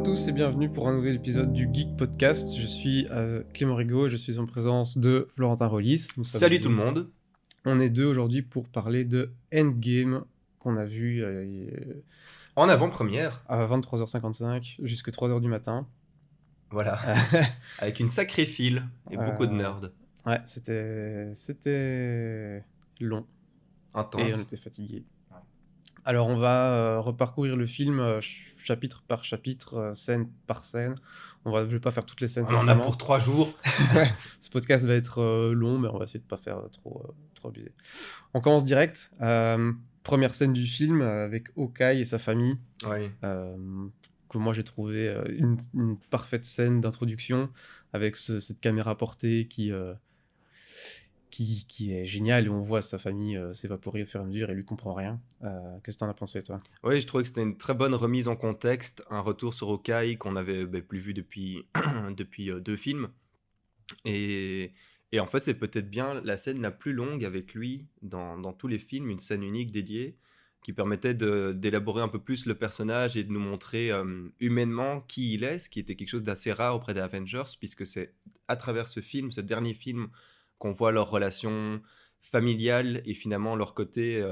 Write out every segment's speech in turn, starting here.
tous et bienvenue pour un nouvel épisode du Geek Podcast. Je suis Clément Rigaud, je suis en présence de Florentin Rollis. Salut tout le monde. On est deux aujourd'hui pour parler de Endgame qu'on a vu En avant-première. à 23h55 jusqu'à 3h du matin. Voilà. Avec une sacrée file et beaucoup de nerds. Ouais, c'était long. Intense. Et on était fatigués. Alors on va reparcourir le film chapitre par chapitre, scène par scène. Je vais pas faire toutes les scènes. On en a pour 3 jours. Ce podcast va être long, mais on va essayer de pas faire trop abusé. On commence direct. Première scène du film avec Hawkeye et sa famille. Oui. Que moi j'ai trouvé une parfaite scène d'introduction avec cette caméra portée qui est génial, et on voit sa famille s'évaporer au fur et à mesure et lui comprend rien. Qu'est-ce que t'en as pensé, toi? Oui, je trouvais que c'était une très bonne remise en contexte, un retour sur Hawkeye qu'on avait plus vu depuis 2 films. Et en fait, c'est peut-être bien la scène la plus longue avec lui dans tous les films, une scène unique dédiée qui permettait d'élaborer un peu plus le personnage et de nous montrer humainement qui il est, ce qui était quelque chose d'assez rare auprès des Avengers, puisque c'est à travers ce film, ce dernier film, qu'on voit leur relation familiale et finalement leur côté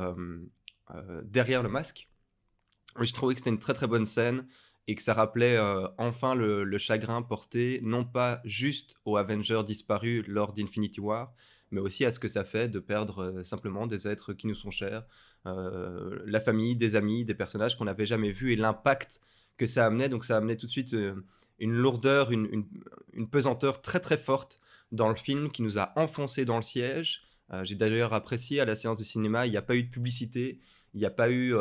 derrière le masque. Et je trouvais que c'était une très très bonne scène et que ça rappelait enfin le chagrin porté non pas juste aux Avengers disparus lors d'Infinity War, mais aussi à ce que ça fait de perdre simplement des êtres qui nous sont chers, la famille, des amis, des personnages qu'on n'avait jamais vus et l'impact que ça amenait. Donc ça amenait tout de suite une lourdeur, une pesanteur très très forte dans le film qui nous a enfoncé dans le siège. J'ai d'ailleurs apprécié à la séance de cinéma, il n'y a pas eu de publicité, il n'y a pas eu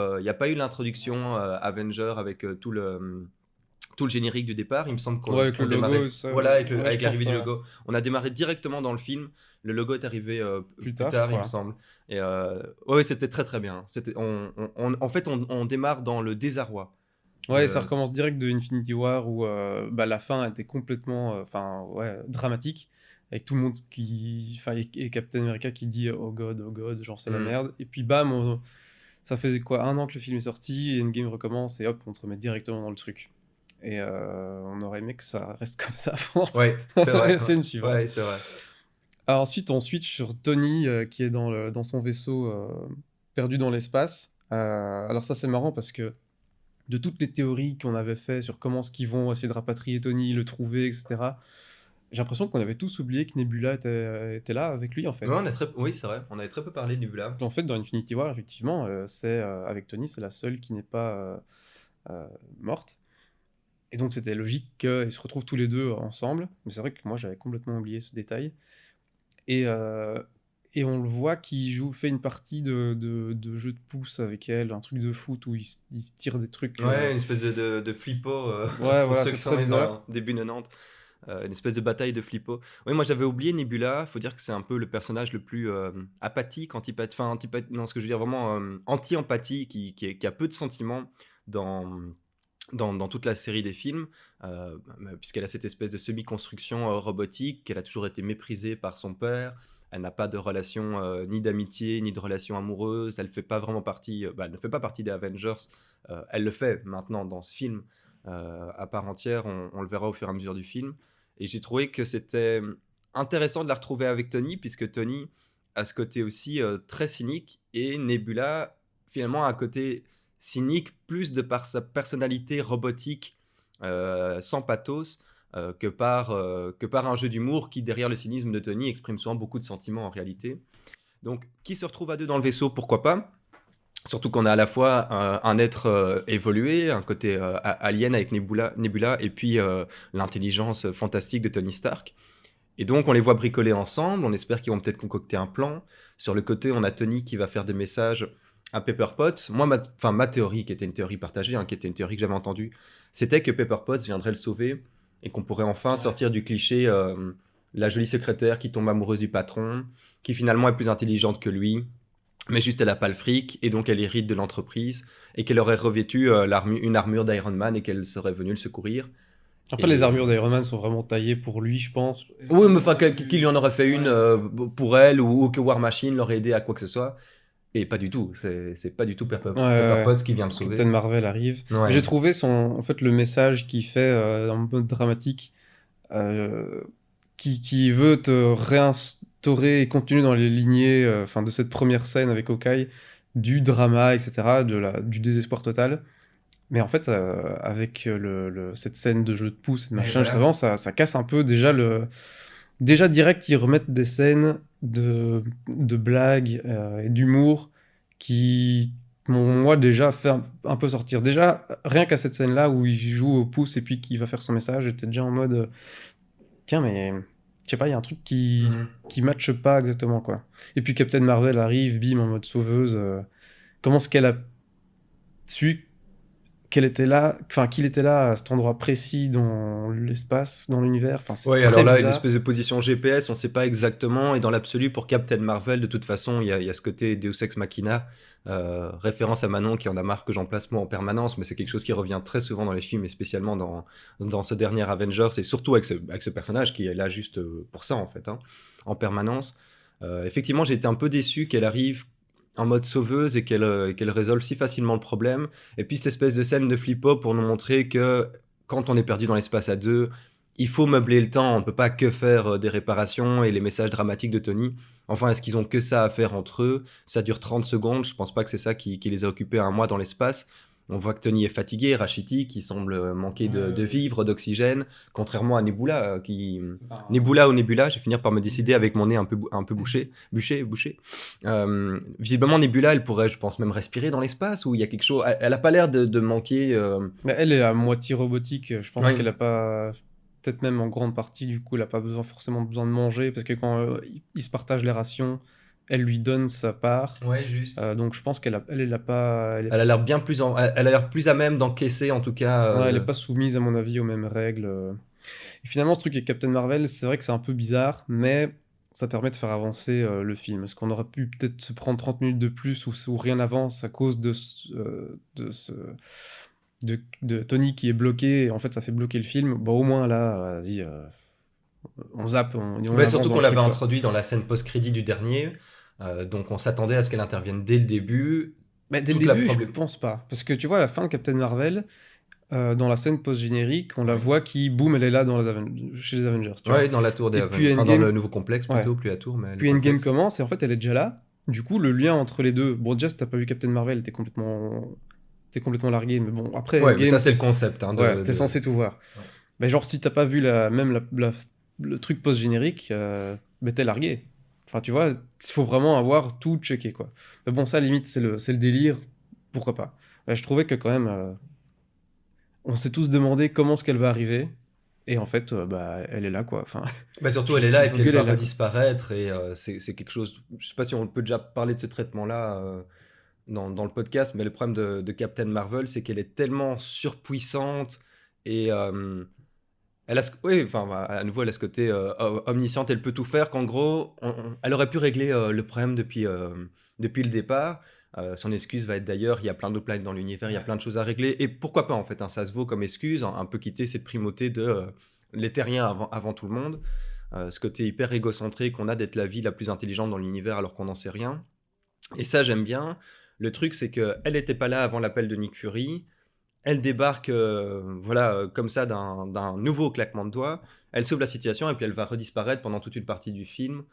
l'introduction Avenger avec tout le générique du départ. Il me semble qu'on avec le démarrait, logo, ça, voilà, avec ouais, l'arrivée du pas. logo. On a démarré directement dans le film. Le logo est arrivé plus tard, il me semble. Et ouais, c'était très très bien. En fait, on démarre dans le désarroi. Ouais, ça recommence direct de Infinity War où la fin était complètement dramatique, avec tout le monde et Captain America qui dit oh God, genre c'est la merde. Et puis bam, ça fait quoi, 1 an que le film est sorti, et Endgame recommence et hop, on te remet directement dans le truc. Et on aurait aimé que ça reste comme ça pendant c'est vrai. la scène suivante. Ouais, c'est vrai. Alors ensuite, on switch sur Tony qui est dans son vaisseau perdu dans l'espace. Alors ça, c'est marrant parce que de toutes les théories qu'on avait fait sur comment est-ce qu'ils vont essayer de rapatrier Tony, le trouver, etc., j'ai l'impression qu'on avait tous oublié que Nebula était là avec lui, en fait. Oui, c'est vrai, on avait très peu parlé de Nebula. En fait, dans Infinity War, effectivement, avec Tony, c'est la seule qui n'est pas morte. Et donc c'était logique qu'ils se retrouvent tous les deux ensemble. Mais c'est vrai que moi, j'avais complètement oublié ce détail. Et on le voit qu'il fait une partie de jeu de pouce avec elle, un truc de foot où il se tire des trucs. Ouais, une espèce de flippo. Ouais, pour voilà, ceux c'est qui très sont bizarre. début 90. Une espèce de bataille de flippo. Oui, moi j'avais oublié Nebula. Faut dire que c'est un peu le personnage le plus apathique, non, ce que je veux dire, vraiment anti-empathie, qui a peu de sentiments dans toute la série des films, puisqu'elle a cette espèce de semi-construction robotique, qu'elle a toujours été méprisée par son père. Elle n'a pas de relation ni d'amitié, ni de relation amoureuse. Elle fait pas vraiment partie, elle ne fait pas partie des Avengers. Elle le fait maintenant dans ce film à part entière. On le verra au fur et à mesure du film. Et j'ai trouvé que c'était intéressant de la retrouver avec Tony, puisque Tony a ce côté aussi très cynique, et Nebula, finalement, a un côté cynique plus de par sa personnalité robotique, sans pathos, que par un jeu d'humour qui, derrière le cynisme de Tony, exprime souvent beaucoup de sentiments en réalité. Donc, qui se retrouve à deux dans le vaisseau, pourquoi pas? Surtout qu'on a à la fois un être évolué, un côté alien avec Nebula et puis l'intelligence fantastique de Tony Stark. Et donc, on les voit bricoler ensemble. On espère qu'ils vont peut-être concocter un plan. Sur le côté, on a Tony qui va faire des messages à Pepper Potts. Moi, ma théorie, qui était une théorie partagée, qui était une théorie que j'avais entendue, c'était que Pepper Potts viendrait le sauver et qu'on pourrait enfin sortir du cliché la jolie secrétaire qui tombe amoureuse du patron, qui finalement est plus intelligente que lui, mais juste elle n'a pas le fric, et donc elle hérite de l'entreprise, et qu'elle aurait revêtu une armure d'Iron Man et qu'elle serait venue le secourir. Après, les armures d'Iron Man sont vraiment taillées pour lui, je pense. Oui, mais enfin, qu'il lui en aurait fait une pour elle, ou que War Machine l'aurait aidé à quoi que ce soit. Et pas du tout, c'est pas du tout Pepper, Ouais, Pepper ouais, Potts qui vient le Captain sauver. Marvel arrive. Mais j'ai Ouais. trouvé en fait, le message qu'il fait en mode dramatique, euh, qui veut te réinstaurer et continuer dans les lignées enfin, de cette première scène avec Hawkeye, du drama, etc., du désespoir total. Mais en fait, avec cette scène de jeu de pouce et de Mais machin juste voilà. avant, ça casse un peu déjà le. Déjà direct, ils remettent des scènes de blagues et d'humour qui m'ont, moi, déjà fait un peu sortir. Déjà, rien qu'à cette scène-là où il joue au pouce et puis qu'il va faire son message, j'étais déjà en mode, tiens, mais je sais pas, il y a un truc Mhm. qui matche pas exactement, quoi. Et puis Captain Marvel arrive, bim, en mode sauveuse. Comment est-ce qu'elle a su qu'il était là à cet endroit précis dans l'espace, dans l'univers. Enfin, c'est Ouais, très alors là, une bizarre. espèce de position GPS, on sait pas exactement. Et dans l'absolu, pour Captain Marvel, de toute façon, il y a ce côté Deus Ex Machina, référence à Manon qui en a marre que j'en place moi en permanence, mais c'est quelque chose qui revient très souvent dans les films, et spécialement dans ce dernier Avengers, et surtout avec ce personnage qui est là juste pour ça, en fait, hein, en permanence. Effectivement, j'ai été un peu déçu qu'elle arrive en mode sauveuse et qu'elle résolve si facilement le problème. Et puis cette espèce de scène de flippo pour nous montrer que quand on est perdu dans l'espace à deux, il faut meubler le temps, on ne peut pas que faire des réparations et les messages dramatiques de Tony. Enfin, est-ce qu'ils ont que ça à faire entre eux? Ça dure 30 secondes, je pense pas que c'est ça qui les a occupés un mois dans l'espace. On voit que Tony est fatigué, rachitique, qui semble manquer de vivre, d'oxygène, contrairement à Nebula, Nebula ou Nebula, je vais finir par me décider avec mon nez un peu bouché. Visiblement, Nebula, elle pourrait, je pense, même respirer dans l'espace, ou il y a quelque chose... Elle a pas l'air de manquer... Mais elle est à moitié robotique. Je pense Oui. qu'elle a pas. Peut-être même en grande partie, du coup, elle a pas forcément besoin de manger parce que quand ils se partagent les rations, elle lui donne sa part. Ouais, juste. Donc je pense elle a pas. Elle a l'air bien plus elle a l'air plus à même d'encaisser en tout cas. Ouais, elle est pas soumise, à mon avis, aux mêmes règles. Et finalement, ce truc avec Captain Marvel, c'est vrai que c'est un peu bizarre, mais ça permet de faire avancer le film. Parce qu'on aurait pu peut-être se prendre 30 minutes de plus où rien n'avance à cause de Tony qui est bloqué. Et en fait, ça fait bloquer le film. Bon, au moins là, vas-y, on zappe, on Ouais, avance surtout dans qu'on le l'avait truc, quoi. introduit dans la scène post-crédit du dernier, donc on s'attendait à ce qu'elle intervienne dès le début. Mais dès le Toute la début, je problème. pense pas. Parce que tu vois, à la fin de Captain Marvel, dans la scène post-générique, on la Ouais. voit qui, boum, elle est là chez les Avengers, tu vois. Ouais, dans la tour des Et puis Enfin, dans Endgame, le nouveau complexe ouais. plutôt, plus la tour, mais le Puis Endgame complexe. commence et en fait elle est déjà là. Du coup, le lien entre les deux. Bon, déjà, si t'as pas vu Captain Marvel, t'es complètement largué. Mais bon, après Ouais, mais Endgame, ça, c'est le concept. Hein, ouais, t'es censé tout voir. Ouais. Mais genre, si t'as pas vu le truc post-générique, bah, t'es largué. Enfin, tu vois, il faut vraiment avoir tout checké, quoi. Mais bon, ça, limite, c'est le délire. Pourquoi pas? Mais je trouvais que quand même, on s'est tous demandé comment est-ce qu'elle va arriver. Et en fait, bah, elle est là, quoi. Enfin, Bah, surtout, elle est là et puis elle Vogel va est là, quoi. redisparaître, et c'est quelque chose. Je sais pas si on peut déjà parler de ce traitement-là dans le podcast, mais le problème de Captain Marvel, c'est qu'elle est tellement surpuissante et elle a oui, enfin, à nouveau, elle a ce côté omnisciente, elle peut tout faire, qu'en gros, elle aurait pu régler le problème depuis le départ. Son excuse va être d'ailleurs, il y a plein d'autres planètes dans l'univers, il y a plein de choses à régler. Et pourquoi pas, en fait, hein, ça se vaut comme excuse, un peu quitter cette primauté de les terriens avant tout le monde. Ce côté hyper égocentré qu'on a d'être la vie la plus intelligente dans l'univers alors qu'on n'en sait rien. Et ça, j'aime bien. Le truc, c'est qu'elle n'était pas là avant l'appel de Nick Fury. Elle débarque, voilà, comme ça, d'un nouveau claquement de doigts. Elle sauve la situation et puis elle va redisparaître pendant toute une partie du film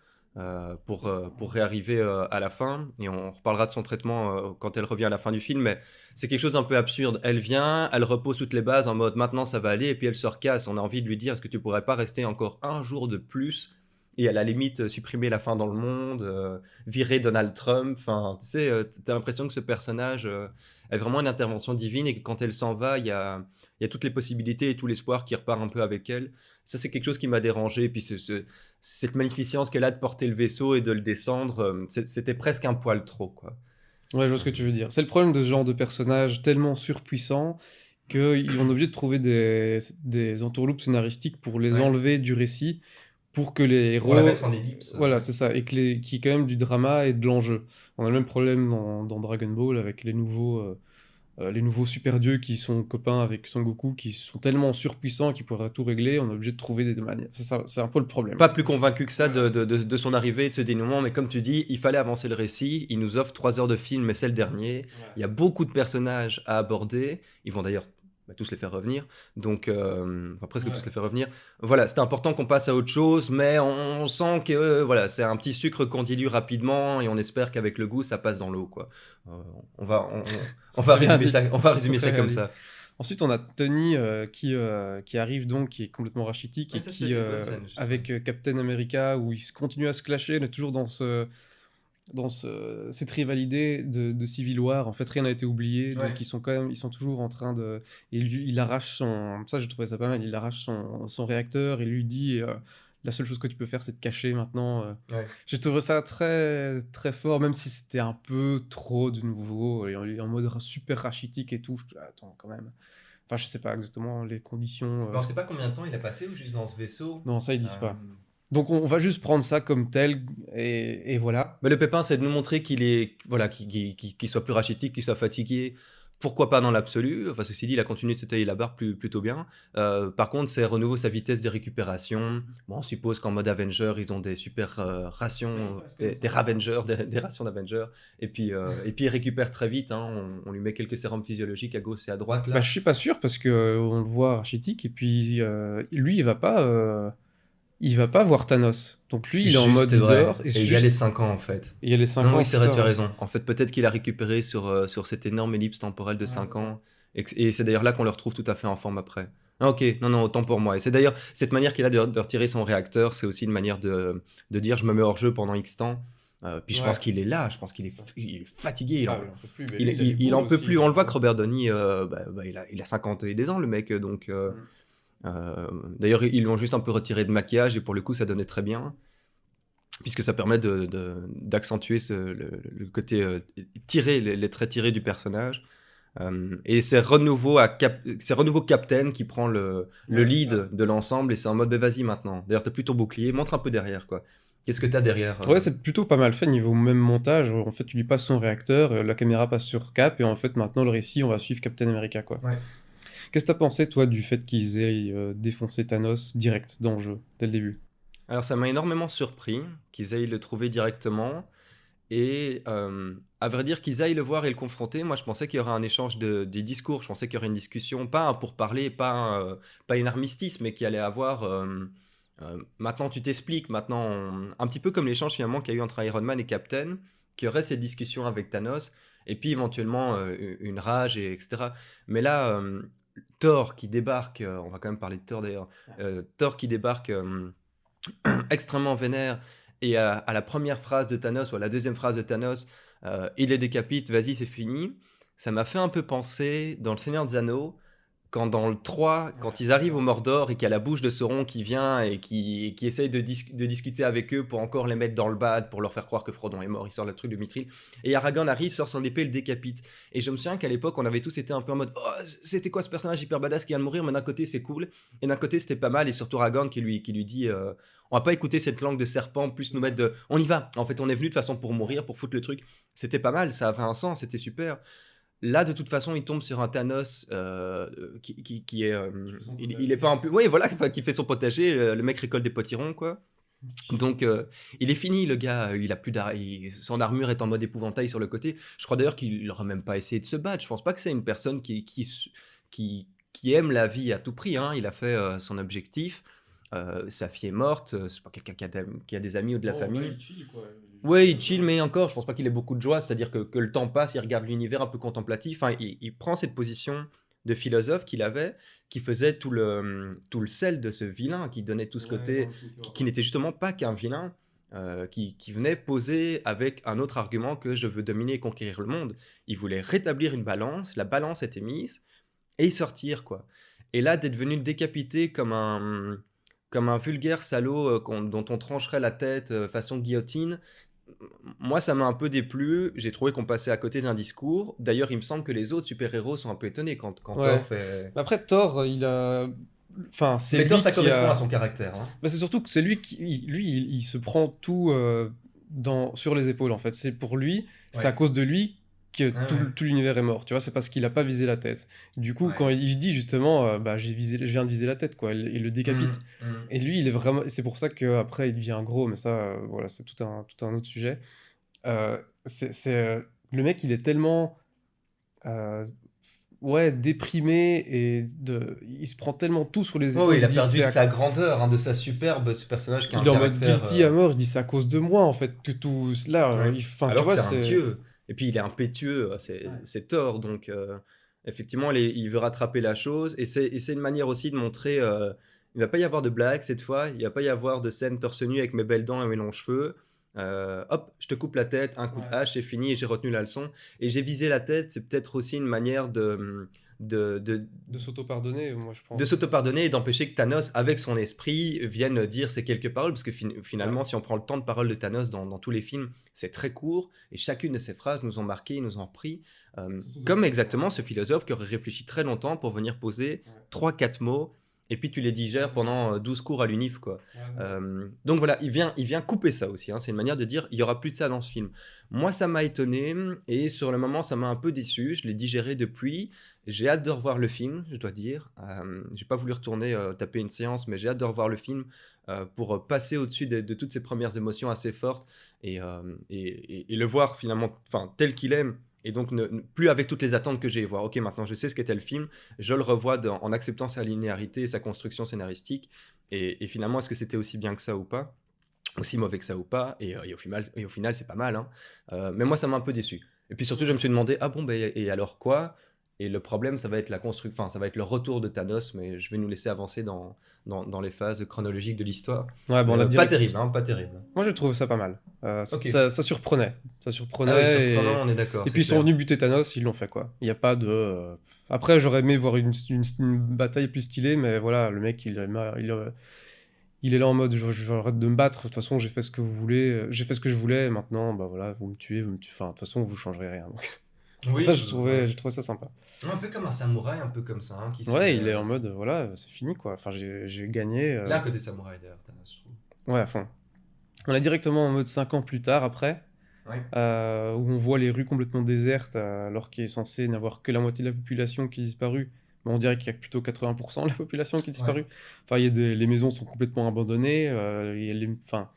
pour réarriver à la fin. Et on reparlera de son traitement quand elle revient à la fin du film. Mais c'est quelque chose d'un peu absurde. Elle vient, elle repose toutes les bases en mode maintenant ça va aller, et puis elle se recasse. On a envie de lui dire, est-ce que tu pourrais pas rester encore un jour de plus et à la limite supprimer la fin dans le monde, virer Donald Trump. Enfin, tu sais, t'as l'impression que ce personnage est vraiment une intervention divine, et que quand elle s'en va, il y a toutes les possibilités et tout l'espoir qui repart un peu avec elle. Ça, c'est quelque chose qui m'a dérangé. Et puis cette magnificence qu'elle a de porter le vaisseau et de le descendre, c'était presque un poil trop, quoi. Ouais, je vois ce que tu veux dire. C'est le problème de ce genre de personnage tellement surpuissant qu'on est obligé de trouver des entourloupes scénaristiques pour les Ouais. enlever du récit, pour que les Pour la héros. mettre en ellipse. Voilà, Ouais. c'est ça. Et qu'il y ait quand même du drama et de l'enjeu. On a le même problème dans Dragon Ball avec les nouveaux. les nouveaux super dieux qui sont copains avec Son Goku, qui sont tellement surpuissants qu'ils pourraient tout régler, on est obligé de trouver des manières. C'est un peu le problème. Pas plus convaincu que ça Ouais. de son arrivée et de ce dénouement, mais comme tu dis, il fallait avancer le récit. Il nous offre 3 heures de film, et c'est le dernier. Il y a beaucoup de personnages à aborder. Ils vont d'ailleurs tous les faire revenir. Donc, enfin, presque tous Ouais. les faire revenir. Voilà, c'était important qu'on passe à autre chose, mais on sent que voilà, c'est un petit sucre qu'on dilue rapidement et on espère qu'avec le goût, ça passe dans l'eau, quoi. Euh, on va, on, on- on va C'est bien résumer dit. ça, on va résumer C'est ça bien comme dit. ça. Ensuite, on a Tony qui arrive donc, qui est complètement rachitique Ouais, et ça, qui, c'était une bonne scène, je trouvais. avec Captain America, où ils continuent à se clasher, on est toujours cette rivalité de Civil War. En fait, rien n'a été oublié, Ouais. donc ils sont toujours en train de. Et lui, il arrache son. Ça, j'ai trouvé ça pas mal. Il arrache son réacteur et lui dit la seule chose que tu peux faire, c'est te cacher maintenant. Ouais. J'ai trouvé ça très, très fort, même si c'était un peu trop de nouveau, et en mode super rachitique et tout. Je dis, attends, quand même. Enfin, je sais pas exactement les conditions. On sait pas combien de temps il a passé ou juste dans ce vaisseau. Non, ça, ils disent pas. Donc, on va juste prendre ça comme tel, et voilà. Mais le pépin, c'est de nous montrer qu'il est, voilà, qu'il soit plus rachitique, qu'il soit fatigué. Pourquoi pas dans l'absolu. Enfin, ceci dit, il a continué de se tailler la barre plutôt bien. Par contre, c'est renouveau sa vitesse de récupération. Bon, on suppose qu'en mode Avenger, ils ont des super rations, des Ravengers, des rations d'Avenger. Et puis il récupère très vite, hein. On lui met quelques sérums physiologiques à gauche et à droite, Bah, là. je suis pas sûr parce que on le voit rachitique, et puis lui, il va pas voir Thanos. Donc lui, il est en mode Juste, c'est il vrai. dort, et Et il y a les 5 ans, en fait. il y a les 5 Non, ans oui, c'est plus vrai, tu as tard. raison. En fait, peut-être qu'il a récupéré sur cette énorme ellipse temporelle de Ouais, 5 c'est ça. ans. Et c'est d'ailleurs là qu'on le retrouve tout à fait en forme après. Ah, ok, non, non, autant pour moi. Et c'est d'ailleurs cette manière qu'il a de retirer son réacteur, c'est aussi une manière de dire je me mets hors jeu pendant X temps. Puis je Ouais. pense qu'il est là, je pense qu'il Ça. il est fatigué. Ah, il en peut plus. Mais Il, lui, il- les il en boules peut aussi, plus. On le voit que vois. Robert Downey, il a 50 et des ans, le mec. Donc, Mm. d'ailleurs, ils lui ont juste un peu retiré de maquillage et pour le coup, ça donnait très bien puisque ça permet d'accentuer le côté tiré, les traits tirés du personnage. Et c'est renouveau Captain qui prend le Ouais, c'est lead ça. de l'ensemble et c'est en mode bah, vas-y maintenant. D'ailleurs, t'as plus ton bouclier, montre un peu derrière quoi. Qu'est-ce que t'as derrière Ouais, c'est plutôt pas mal fait niveau même montage. En fait, tu lui passes son réacteur, la caméra passe sur Cap, et en fait, maintenant, le récit, on va suivre Captain America, quoi. Ouais. Qu'est-ce que t'as pensé, toi, du fait qu'ils aient défoncé Thanos direct dans le jeu, dès le début? Alors, ça m'a énormément surpris qu'ils aillent le trouver directement. Et à vrai dire, qu'ils aillent le voir et le confronter, moi je pensais qu'il y aurait un échange des discours, je pensais qu'il y aurait une discussion, pas un pourparler, pas une armistice, mais qu'il allait avoir maintenant tu t'expliques, maintenant un petit peu comme l'échange finalement qu'il y a eu entre Iron Man et Captain, qu'il y aurait cette discussion avec Thanos, et puis éventuellement une rage, et etc. Mais là, Thor qui débarque, on va quand même parler de Thor d'ailleurs, Thor qui débarque extrêmement vénère. Et à la première phrase de Thanos, ou à la deuxième phrase de Thanos, il les décapite, vas-y, c'est fini. Ça m'a fait un peu penser dans Le Seigneur des Anneaux, quand dans le 3, quand ils arrivent au Mordor et qu'il y a la bouche de Sauron qui vient et qui essaye de discuter avec eux pour encore les mettre dans le bad, pour leur faire croire que Frodon est mort, il sort le truc de Mithril. Et Aragorn arrive, sort son épée, le décapite. Et je me souviens qu'à l'époque, on avait tous été un peu en mode oh, c'était quoi ce personnage hyper badass qui vient de mourir, mais d'un côté c'est cool, et d'un côté c'était pas mal, et surtout Aragorn qui lui dit on va pas écouter cette langue de serpent, plus nous mettre de. On y va. En fait, on est venu de façon pour mourir, pour foutre le truc. C'était pas mal, ça avait un sens, c'était super. Là, de toute façon, il tombe sur un Thanos qui est. Il est pas un peu. Oui, voilà, enfin, qui fait son potager. Le mec récolte des potirons, quoi. Donc, il est fini, le gars. Il a plus son armure est en mode épouvantail sur le côté. Je crois d'ailleurs qu'il n'aurait même pas essayé de se battre. Je pense pas que c'est une personne qui aime la vie à tout prix, hein. Il a fait son objectif. Sa fille est morte. C'est pas quelqu'un qui a des amis ou de la famille. il chill, quoi. Ouais, il chill, mais encore, je pense pas qu'il ait beaucoup de joie. C'est-à-dire que le temps passe, il regarde l'univers un peu contemplatif. Enfin, il prend cette position de philosophe qu'il avait, qui faisait tout le sel de ce vilain, qui donnait tout ce côté, qui n'était justement pas qu'un vilain, qui venait poser avec un autre argument que je veux dominer et conquérir le monde. Il voulait rétablir une balance, la balance était mise, et y sortir, quoi. Et là, d'être venu le décapiter comme un vulgaire salaud dont on trancherait la tête façon guillotine, moi, ça m'a un peu déplu. J'ai trouvé qu'on passait à côté d'un discours. D'ailleurs, il me semble que les autres super-héros sont un peu étonnés quand Thor Ouais. fait. Mais après, Thor, il a. Enfin, c'est Mais lui Thor, ça qui correspond a. à son caractère, hein. Bah, c'est surtout que c'est lui il se prend tout sur les épaules, en fait. C'est pour lui, c'est à Ouais. cause de lui que Ouais, tout, ouais. tout l'univers est mort, tu vois, c'est parce qu'il a pas visé la tête. Du coup, Ouais. quand il dit justement, bah, je viens de viser la tête, quoi, il le décapite. Mm. Et lui, il est vraiment, et c'est pour ça qu'après, il devient gros, mais ça, voilà, c'est tout un autre sujet. Le mec, il est tellement, euh, ouais, déprimé il se prend tellement tout sur les Ouais, ouais, épaules. il Il a dit, perdu de sa grandeur, hein, de sa superbe, ce personnage qui a un il est en mode caractère. guilty à mort. Je dis, c'est à cause de moi, en fait, que tout, là, Ouais. enfin, tu Alors que vois, c'est un c'est, dieu. Et puis il est impétueux, ouais. c'est Thor. Donc effectivement, il veut rattraper la chose. Et c'est une manière aussi de montrer. Il va pas y avoir de blague cette fois. Il va pas y avoir de scène torse nu avec mes belles dents et mes longs cheveux. Hop, je te coupe la tête, un coup de Ouais. hache, c'est fini et j'ai retenu la leçon. Et j'ai visé la tête, c'est peut-être aussi une manière de, de, De s'auto-pardonner, moi, je de pense. s'auto-pardonner et d'empêcher que Thanos, avec son esprit, vienne dire ces quelques paroles. Parce que Ouais. finalement, si on prend le temps de parole de Thanos dans tous les films, c'est très court. Et chacune de ces phrases nous ont marqué, nous ont repris. Surtout Comme depuis. exactement ce philosophe qui aurait réfléchi très longtemps pour venir poser Ouais. trois quatre mots. Et puis tu les Ouais, digères c'est ça. pendant 12 cours à l'UNIF, quoi. Ouais, c'est ça. Donc voilà, il vient couper ça aussi, hein. C'est une manière de dire, il y aura plus de ça dans ce film. Moi, ça m'a étonné et sur le moment, ça m'a un peu déçu. Je l'ai digéré depuis. J'ai hâte de revoir le film, je dois dire. J'ai pas voulu retourner taper une séance, mais j'ai hâte de revoir le film pour passer au-dessus de toutes ces premières émotions assez fortes et le voir finalement, enfin tel qu'il est. Et donc plus avec toutes les attentes que j'ai, voir, ok, maintenant je sais ce qu'était le film, je le revois en acceptant sa linéarité et sa construction scénaristique. Et finalement, est-ce que c'était aussi bien que ça ou pas, aussi mauvais que ça ou pas, et au final c'est pas mal, hein. Mais moi ça m'a un peu déçu. Et puis surtout je me suis demandé, ah bon, ben, et alors quoi? Et le problème ça va être la construction, enfin ça va être le retour de Thanos, mais je vais nous laisser avancer dans les phases chronologiques de l'histoire. Ouais, bon, Mais on a pas direct. terrible, hein, pas terrible. Moi, j'ai trouvé ça pas mal. Ok. Ça surprenait. Ça Ah oui, surprenait. surprenant, on est d'accord, Et c'est puis, ils sont clair. venus buter Thanos, ils l'ont fait, quoi. Il n'y a pas de. Après, j'aurais aimé voir une bataille plus stylée, mais voilà, le mec, il est là en mode j'arrête de me battre. De toute façon, j'ai fait ce que vous voulez. J'ai fait ce que je voulais. Et maintenant, bah voilà, vous me tuez, vous me tuez. Enfin, de toute façon, vous changerez rien. Donc. Ça, Oui, ouais. j'ai trouvé ça sympa. Un peu comme un samouraï, un peu comme ça, hein, qui se Ouais, fait. il est en mode voilà, c'est fini, quoi. Enfin, j'ai gagné. Là, à côté samouraï d'ailleurs, Thanos, je trouve. Ouais, à fond. On est directement en mode 5 ans plus tard, après. Ouais. Où on voit les rues complètement désertes, alors qu'il est censé n'avoir que la moitié de la population qui est disparue. Mais on dirait qu'il y a plutôt 80% de la population qui est Ouais. disparue. Enfin, les maisons sont complètement abandonnées. Enfin,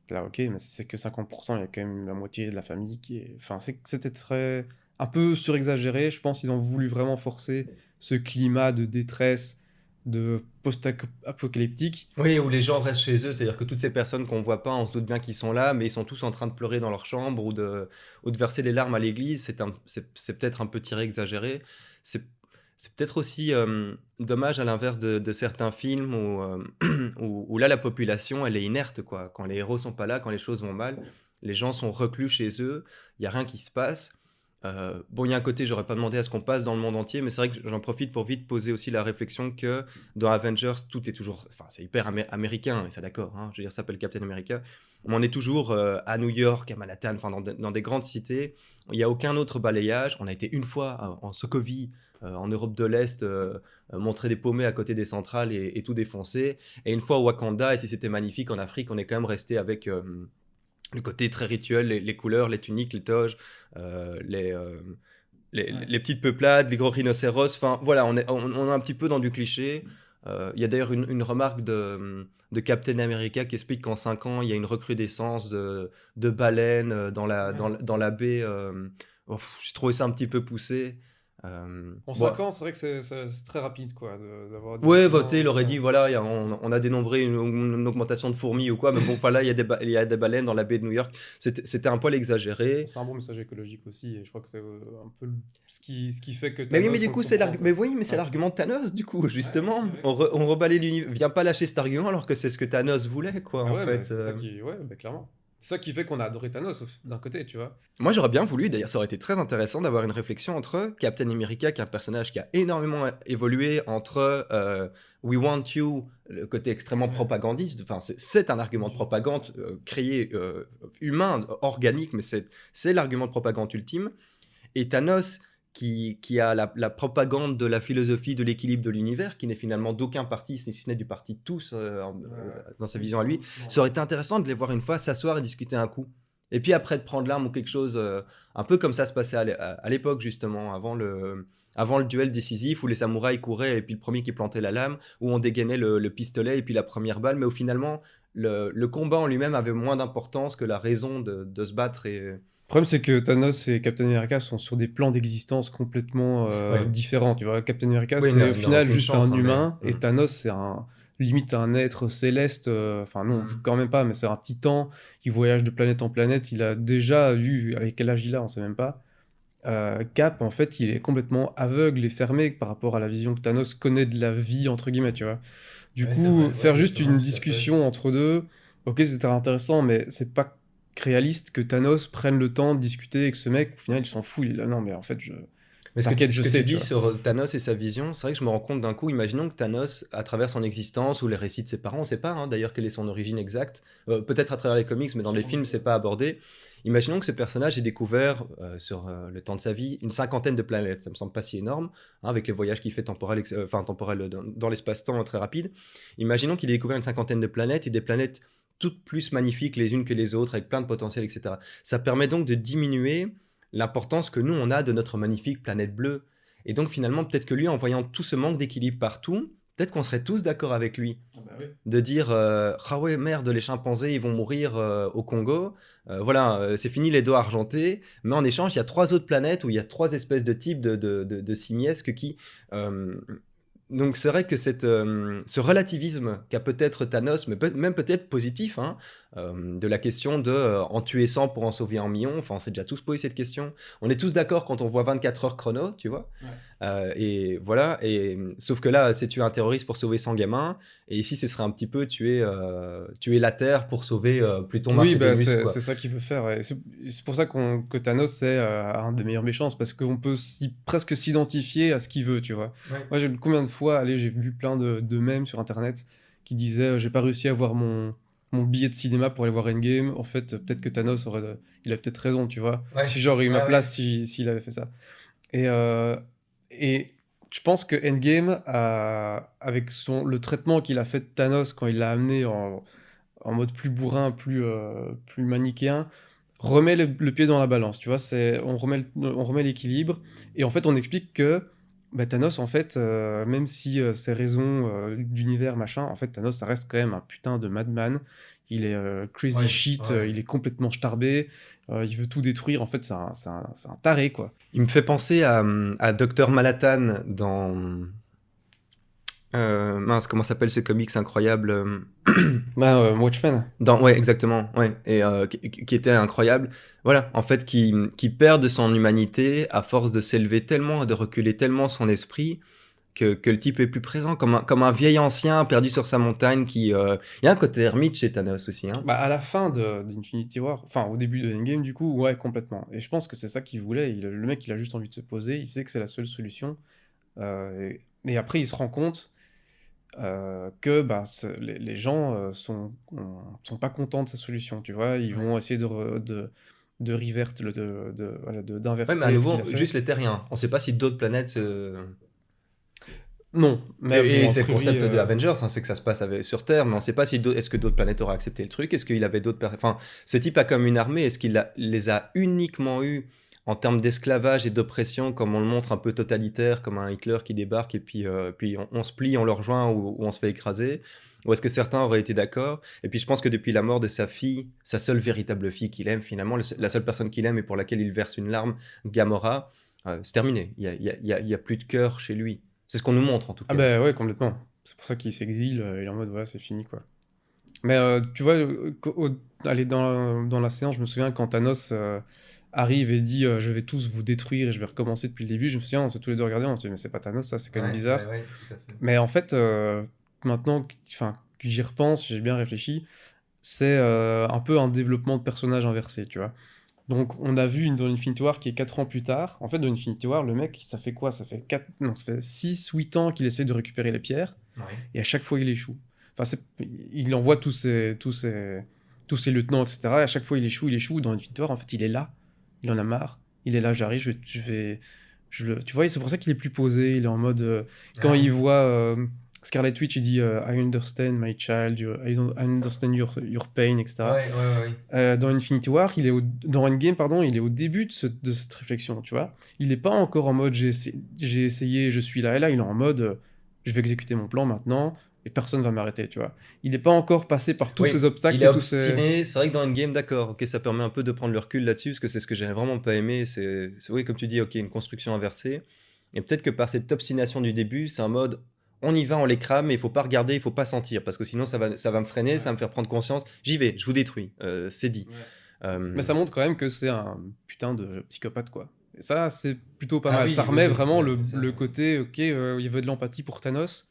là, ok, mais c'est que 50%, il y a quand même la moitié de la famille qui est. Enfin, c'était très. Un peu surexagéré. Je pense qu'ils ont voulu vraiment forcer ce climat de détresse, de post-apocalyptique. Oui, où les gens restent chez eux, c'est-à-dire que toutes ces personnes qu'on voit pas, on se doute bien qu'ils sont là, mais ils sont tous en train de pleurer dans leur chambre ou de verser les larmes à l'église. C'est peut-être un peu tiré, exagéré. C'est c'est peut-être aussi dommage à l'inverse de certains films où là la population elle est inerte, quoi. Quand les héros sont pas là, quand les choses vont mal, les gens sont reclus chez eux, il y a rien qui se passe. Bon, il y a un côté, j'aurais pas demandé à ce qu'on passe dans le monde entier, mais c'est vrai que j'en profite pour vite poser aussi la réflexion que dans Avengers, tout est toujours. Enfin, c'est hyper américain, et ça d'accord, hein, je veux dire, ça s'appelle Captain America. Mais on est toujours à New York, à Manhattan, enfin, dans des grandes cités. Il n'y a aucun autre balayage. On a été une fois en Sokovie, en Europe de l'Est, montrer des paumés à côté des centrales et tout défoncer. Et une fois au Wakanda, et si c'était magnifique en Afrique, on est quand même resté avec. Le côté très rituel, les couleurs, les tuniques, les toges, euh, les, euh, Ouais. les petites peuplades, les gros rhinocéros. Enfin, voilà, on est un petit peu dans du cliché. Il y a d'ailleurs une remarque de Captain America qui explique qu'en 5 ans, il y a une recrudescence de baleines dans la baie. J'ai trouvé ça un petit peu poussé. En Bon, 5 ans, c'est vrai que c'est très rapide, quoi, d'avoir ouais, voter, directement. il aurait Ouais. dit, voilà, on a dénombré une augmentation de fourmis ou quoi, mais bon, voilà, il y a des baleines dans la baie de New York. C'était un poil exagéré. C'est un bon message écologique aussi, et je crois que c'est un peu ce qui fait que Mais oui, mais Thanos, du on le coup, comprend, quoi. mais oui, mais c'est Ouais. l'argument de Thanos, du coup, Ouais, justement. ouais. On rebalaye l'univers. Viens pas lâcher cet argument alors que c'est ce que Thanos voulait, quoi, Ah en ouais, mais fait. c'est ça qui. Ouais, bah, clairement. C'est ça qui fait qu'on a adoré Thanos, d'un côté, tu vois. Moi, j'aurais bien voulu, d'ailleurs, ça aurait été très intéressant d'avoir une réflexion entre Captain America, qui est un personnage qui a énormément évolué, entre We Want You, le côté extrêmement Ouais. propagandiste. Enfin, c'est un argument de propagande créé humain, organique, mais c'est l'argument de propagande ultime. Et Thanos, qui a la propagande de la philosophie de l'équilibre de l'univers, qui n'est finalement d'aucun parti, si ce n'est du parti de tous dans sa vision à lui. Ça aurait été intéressant de les voir une fois s'asseoir et discuter un coup. Et puis après de prendre l'arme ou quelque chose, un peu comme ça se passait à l'époque justement, avant le duel décisif où les samouraïs couraient et puis le premier qui plantait la lame, où on dégainait le pistolet et puis la première balle, mais au finalement, le combat en lui-même avait moins d'importance que la raison de se battre et Le problème, c'est que Thanos et Captain America sont sur des plans d'existence complètement ouais. différents. Tu vois, Captain America, Oui, c'est au il n'aurait final aucune juste chance, un hein, mais humain, et Thanos, c'est limite un être céleste. Enfin, non, mmh. quand même pas, mais c'est un titan. Il voyage de planète en planète. Il a déjà eu, avec quel âge il a, on sait même pas. Cap, en fait, il est complètement aveugle et fermé par rapport à la vision que Thanos connaît de la vie, entre guillemets, tu vois. Du Ouais, c'est vrai, coup, ouais, faire juste exactement, une tout à fait. discussion entre deux, ok, c'était intéressant, mais c'est pas réaliste que Thanos prenne le temps de discuter avec ce mec. Au final, il s'en fout. Il est là, non, mais en fait, Mais t'inquiète, ce je que tu sais, tu dis vois. sur Thanos et sa vision, c'est vrai que je me rends compte d'un coup, imaginons que Thanos, à travers son existence ou les récits de ses parents, on sait pas hein, d'ailleurs quelle est son origine exacte, peut-être à travers les comics, mais dans les films, c'est pas abordé. Imaginons que ce personnage ait découvert sur le temps de sa vie une cinquantaine de planètes, ça me semble pas si énorme, hein, avec les voyages qu'il fait temporel dans l'espace-temps très rapide. Imaginons qu'il ait découvert une cinquantaine de planètes et des planètes toutes plus magnifiques les unes que les autres, avec plein de potentiel, etc. Ça permet donc de diminuer l'importance que nous, on a de notre magnifique planète bleue. Et donc finalement, peut-être que lui, en voyant tout ce manque d'équilibre partout, peut-être qu'on serait tous d'accord avec lui. Ah bah oui. De dire ah ouais, merde, les chimpanzés, ils vont mourir au Congo. Voilà, c'est fini les dos argentés. Mais en échange, il y a 3 autres planètes où il y a 3 espèces de types de simiesques qui. euh, donc c'est vrai que ce relativisme qu'a peut-être Thanos, mais même peut-être positif, hein, de la question de en tuer 100 pour en sauver un million, enfin on s'est déjà tous posé cette question. On est tous d'accord quand on voit 24 heures chrono, tu vois. Ouais. Et voilà, sauf que là c'est tuer un terroriste pour sauver 100 gamins, et ici ce serait un petit peu tuer la Terre pour sauver Pluton, Mars Oui, et bah, Vénus, quoi. c'est ça qu'il veut faire. Ouais. C'est pour ça que Thanos, c'est un des meilleurs méchants, c'est parce qu'on peut presque s'identifier à ce qu'il veut, tu vois. Ouais. Moi, combien de fois, allez, j'ai vu plein de mèmes sur Internet qui disaient j'ai pas réussi à avoir mon billet de cinéma pour aller voir Endgame. En fait, peut-être que Thanos il a peut-être raison, tu vois. Ouais, Si j'aurais eu ma ouais, ouais. place s'il avait fait ça. Et, euh, et je pense que Endgame, avec le traitement qu'il a fait de Thanos quand il l'a amené en mode plus bourrin, plus manichéen, remet le pied dans la balance, tu vois, on remet l'équilibre, et en fait on explique que bah, Thanos, en fait, même si ses raisons d'univers, machin, en fait Thanos, ça reste quand même un putain de madman, il est crazy Ouais, shit, ouais. il est complètement starbé, il veut tout détruire, en fait c'est un taré, quoi. Il me fait penser à Dr. Manhattan dans mince, comment s'appelle ce comics incroyable Bah, Watchmen. Ouais, exactement, ouais, et qui était incroyable. Voilà, en fait, qui perd de son humanité à force de s'élever tellement et de reculer tellement son esprit que le type est plus présent, comme un vieil ancien perdu sur sa montagne qui. Il y a un côté ermite chez Thanos aussi, hein. Bah, à la fin d'Infinity War, enfin au début de Endgame du coup, ouais, complètement. Et je pense que c'est ça qu'il voulait. Le mec, il a juste envie de se poser, il sait que c'est la seule solution. Et après, il se rend compte que bah, les gens sont pas contents de sa solution, tu vois. Ils Ouais. vont essayer de revert, voilà, Ouais, mais à d'inverser ce qu'il nouveau, a fait. juste les terriens. On sait pas si d'autres planètes Non, mais Et bon, a c'est le priori, concept de Avengers, hein, c'est que ça se passe sur Terre, mais on ne sait pas si est-ce que d'autres planètes auraient accepté le truc, est-ce qu'il avait d'autres enfin, ce type a comme une armée, est-ce qu'il les a uniquement eu en termes d'esclavage et d'oppression, comme on le montre un peu totalitaire, comme un Hitler qui débarque et puis on se plie, on le rejoint ou on se fait écraser, ou est-ce que certains auraient été d'accord? Et puis je pense que depuis la mort de sa fille, sa seule véritable fille qu'il aime finalement, la seule personne qu'il aime et pour laquelle il verse une larme, Gamora, c'est terminé, il y a plus de cœur chez lui. C'est ce qu'on nous montre en tout ah cas. bah ouais, complètement. C'est pour ça qu'il s'exile, il est en mode voilà, c'est fini quoi. Mais tu vois, aller dans la séance, je me souviens quand Thanos arrive et dit je vais tous vous détruire et je vais recommencer depuis le début, je me souviens, on s'est tous les deux regardés, on s'est dit mais c'est pas Thanos, ça, c'est quand même Ouais, ouais, bizarre. ouais, tout à fait. Mais en fait, maintenant enfin, que j'y repense, j'ai bien réfléchi, c'est un peu un développement de personnage inversé, tu vois. Donc on a vu dans Infinity War qui est 4 ans plus tard. En fait, dans Infinity War, le mec, ça fait quoi? Ça fait 4... non, ça fait 6-8 ans qu'il essaie de récupérer les pierres Ouais. et à chaque fois il échoue. Enfin, il envoie tous ses lieutenants, etc. Et à chaque fois il échoue, il échoue. Dans Infinity War, en fait, il est là. Il en a marre. Il est là, j'arrive, tu vois, c'est pour ça qu'il est plus posé. Il est en mode. Quand Ah il oui. voit Scarlet Witch, il dit I understand my child, I understand your pain, etc. Ouais, ouais, ouais. Dans Infinity War, dans Endgame, pardon, il est au début de cette réflexion, tu vois. Il n'est pas encore en mode j'ai essayé, je suis là et là. Il est en mode je vais exécuter mon plan maintenant et personne va m'arrêter, tu vois. Il n'est pas encore passé par tous Oui, ces il obstacles est et tous ces. obstiné. C'est vrai que dans Endgame, d'accord, ok, ça permet un peu de prendre le recul là-dessus, parce que c'est ce que j'ai vraiment pas aimé. Oui, comme tu dis, ok, une construction inversée. Et peut-être que par cette obstination du début, c'est un mode, on y va, on les crame, mais il faut pas regarder, il faut pas sentir, parce que sinon ça va me freiner, ça va me faire prendre conscience. J'y vais, je vous détruis, c'est dit. Ouais. Euh, Mais ça montre quand même que c'est un putain de psychopathe, quoi. Et ça, c'est plutôt pas Ah mal. oui, Ça oui, remet oui, vraiment ouais, ça. le côté, ok, il y avait de l'empathie pour Thanos.